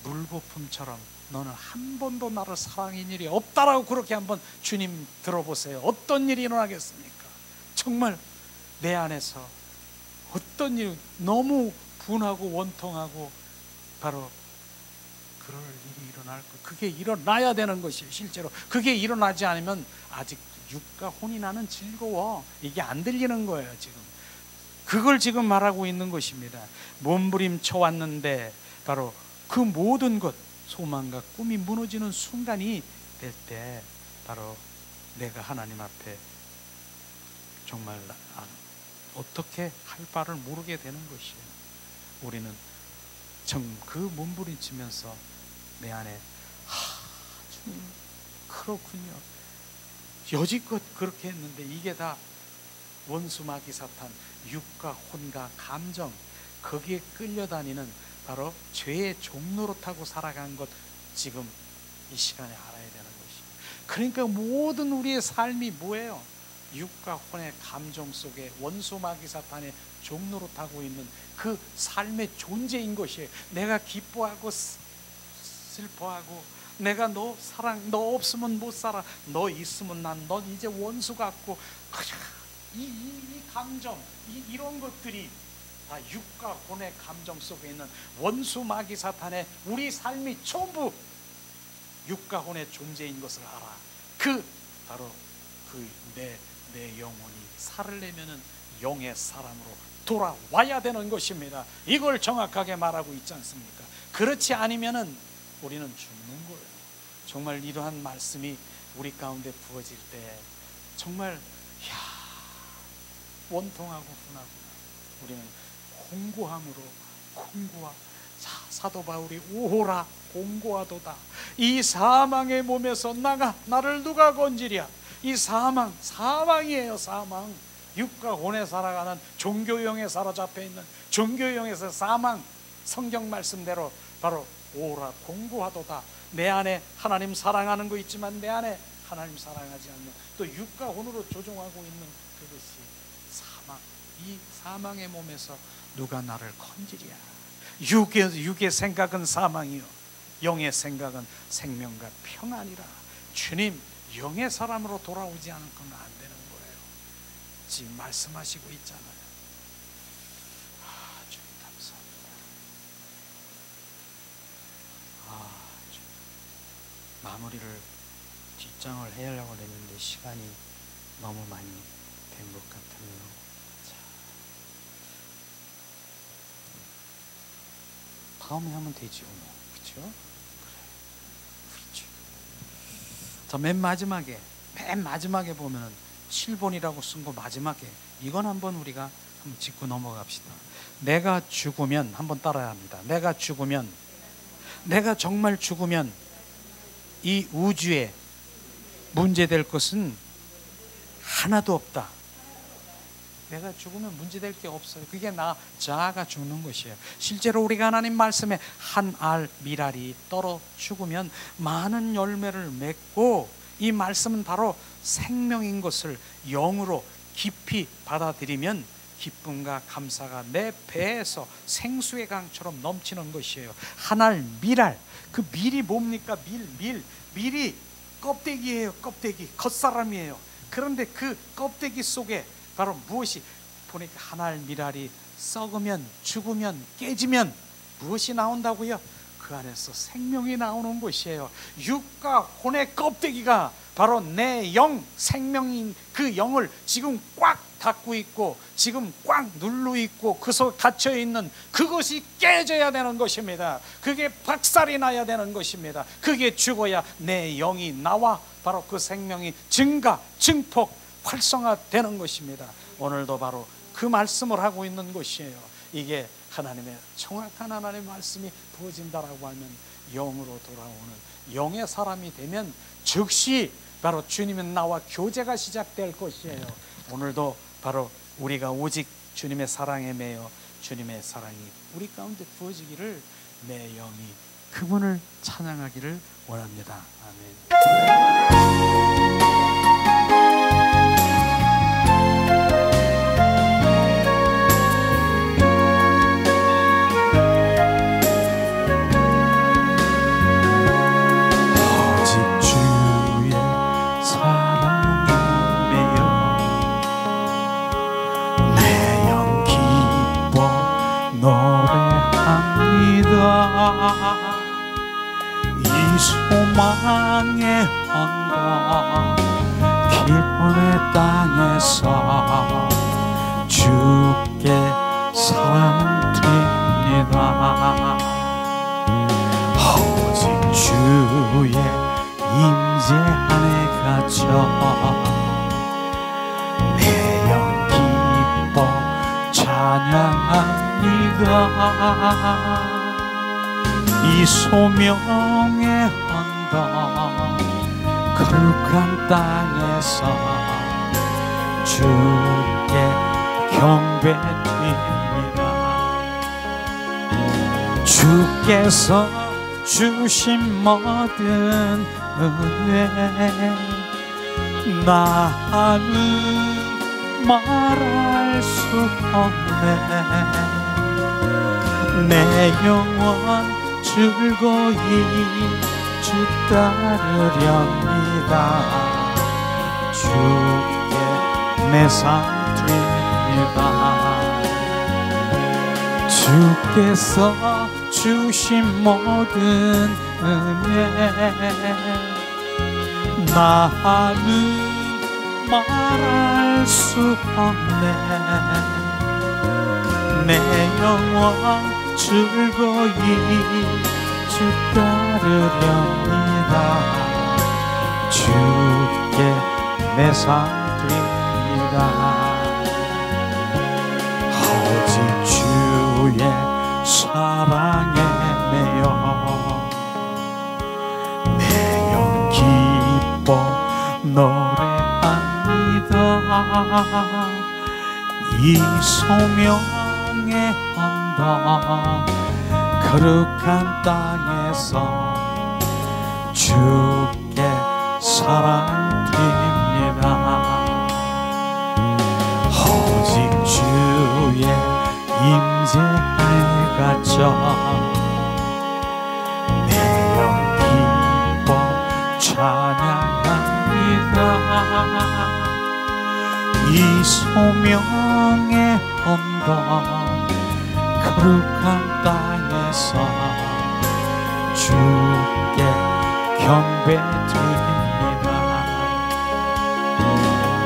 Speaker 1: 물거품처럼 너는 한 번도 나를 사랑한 일이 없다라고 그렇게 한번 주님 들어보세요. 어떤 일이 일어나겠습니까? 정말 내 안에서 어떤 일, 너무 분하고 원통하고 바로 그럴 일이 일어날 것, 그게 일어나야 되는 것이에요. 실제로 그게 일어나지 않으면 아직 육과 혼이 나는 즐거워, 이게 안 들리는 거예요. 지금 그걸 지금 말하고 있는 것입니다. 몸부림쳐 왔는데 바로 그 모든 것, 소망과 꿈이 무너지는 순간이 될 때 바로 내가 하나님 앞에 정말 어떻게 할 바를 모르게 되는 것이에요. 우리는 그 몸부림치면서 내 안에 주님 그렇군요, 여지껏 그렇게 했는데 이게 다 원수 마귀 사탄, 육과 혼과 감정, 거기에 끌려다니는 바로 죄의 종로로 타고 살아간 것, 지금 이 시간에 알아야 되는 것이에요. 그러니까 모든 우리의 삶이 뭐예요? 육과 혼의 감정 속에 원수 마귀 사탄의 종로로 타고 있는 그 삶의 존재인 것이에요. 내가 기뻐하고 슬퍼하고, 내가 너 없으면 못 살아, 너 있으면 넌 이제 원수 같고, 이 감정, 이런 것들이 다 육과 혼의 감정 속에 있는 원수 마귀 사탄의 우리 삶이 전부 육과 혼의 존재인 것을 알아. 바로 내 영혼이 살을 내면은 영의 사람으로 돌아와야 되는 것입니다. 이걸 정확하게 말하고 있지 않습니까? 그렇지 않으면은 우리는 죽는 거예요. 정말 이러한 말씀이 우리 가운데 부어질 때 정말 원통하고 분하구나. 우리는 공고함으로 사도 바울이 오호라 공고하도다. 이 사망의 몸에서 나를 누가 건지랴. 이 사망이에요. 사망. 육과 혼에 살아가는 종교형에 사로잡혀 있는 종교형에서 사망. 성경 말씀대로 바로 오라 공고하도다. 내 안에 하나님 사랑하는 거 있지만 내 안에 하나님 사랑하지 않는, 또 육과 혼으로 조종하고 있는 그것이 사망. 이 사망의 몸에서 누가 나를 건지랴. 육의 생각은 사망이요 영의 생각은 생명과 평안이라. 주님, 영의 사람으로 돌아오지 않고는 안 되는 거예요. 지금 말씀하시고 있잖아요. 주님 감사합니다. 주님. 마무리를 뒷장을 해야려고 했는데 시간이 너무 많이 된 것 같아요. 다음에 하면 되죠, 그렇죠? 그렇죠. 자, 맨 마지막에 보면은 7번이라고 쓴 거 마지막에 이건 한번 우리가 한번 짚고 넘어갑시다. 내가 죽으면, 한번 따라야 합니다. 내가 정말 죽으면 이 우주에 문제될 것은 하나도 없다. 내가 죽으면 문제될 게 없어요. 그게 자아가 죽는 것이에요. 실제로 우리가 하나님 말씀에 한 알 밀알이 떨어 죽으면 많은 열매를 맺고 이 말씀은 바로 생명인 것을 영으로 깊이 받아들이면 기쁨과 감사가 내 배에서 생수의 강처럼 넘치는 것이에요. 한알 밀알, 그 밀이 뭡니까? 밀이 껍데기예요. 껍데기, 겉사람이에요. 그런데 그 껍데기 속에 바로 무엇이, 보니까 한알 밀알이 썩으면, 죽으면, 깨지면 무엇이 나온다고요? 그 안에서 생명이 나오는 것이에요. 육과 혼의 껍데기가 바로 내 영, 생명인 그 영을 지금 꽉 닫고 있고 지금 꽉 눌러 있고 그 속에 갇혀 있는 그것이 깨져야 되는 것입니다. 그게 박살이 나야 되는 것입니다. 그게 죽어야 내 영이 나와 바로 그 생명이 증가, 증폭, 활성화되는 것입니다. 오늘도 바로 그 말씀을 하고 있는 것이에요. 이게 하나님의 정확한 하나님의 말씀이 부어진다라고 하면 영으로 돌아오는 영의 사람이 되면 즉시 바로 주님은 나와 교제가 시작될 것이에요. 오늘도 바로 우리가 오직 주님의 사랑에 매여 주님의 사랑이 우리 가운데 부어지기를 내 영이 그분을 찬양하기를 원합니다. 아멘. 이 소망의 언덕 기쁨의 땅에서 주께 사랑드립니다. 오직 주의 임재 안에 갇혀 내 영 기뻐 찬양합니다. 이 소명의 언덕 거룩한 땅에서 주께 경배드립니다. 주께서 주신 모든 은혜 나는 말할 수 없네. 내 영혼 즐거이 주 따르렵니다. 주께 내 삶 드립니다. 주께서 주신 모든 은혜 나는 말할 수 없네. 내 영혼 즐거이 주 따르렵니다. 주께 내 삶 드립니다. 오직 주의 사랑에 매여 내 영 기뻐 노래합니다. 이 소명의 언덕 거룩한 땅에서 주께 사랑드립니다. 오직 주의 임재 안에 갇혀 내 영 기뻐 찬양합니다. 이 소명의 언덕 거룩한 땅에서 주께 경배드립니다.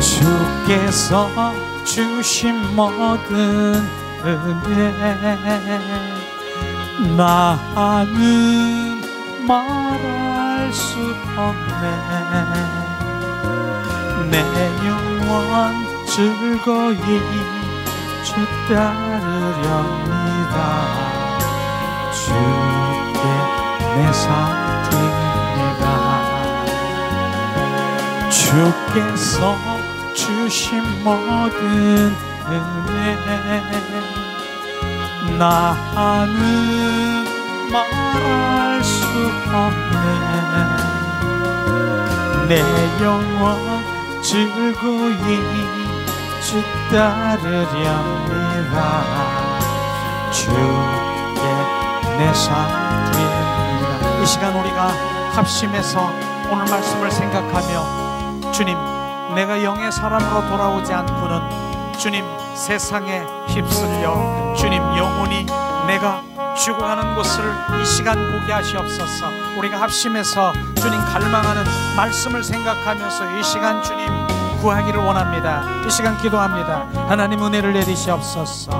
Speaker 1: 주께서 주신 모든 은혜 나는 말할 수 없네. 내 영혼 즐거이 주 따르렵니다. 주께 내 삶 드립니다. 주께서 주신 모든 은혜 나는 말할 수 없네. 내 내 영혼 즐거이 주 따르렵니다. 주께 내 삶 드립니다. 이 시간 우리가 합심해서 오늘 말씀을 생각하며, 주님, 내가 영의 사람으로 돌아오지 않고는 주님 세상에 휩쓸려 주님 영혼이 내가 죽어가는 것을 이 시간 보게 하시옵소서. 우리가 합심해서 주님 갈망하는 말씀을 생각하면서 이 시간 주님 구하기를 원합니다. 이 시간 기도합니다. 하나님 은혜를 내리시옵소서.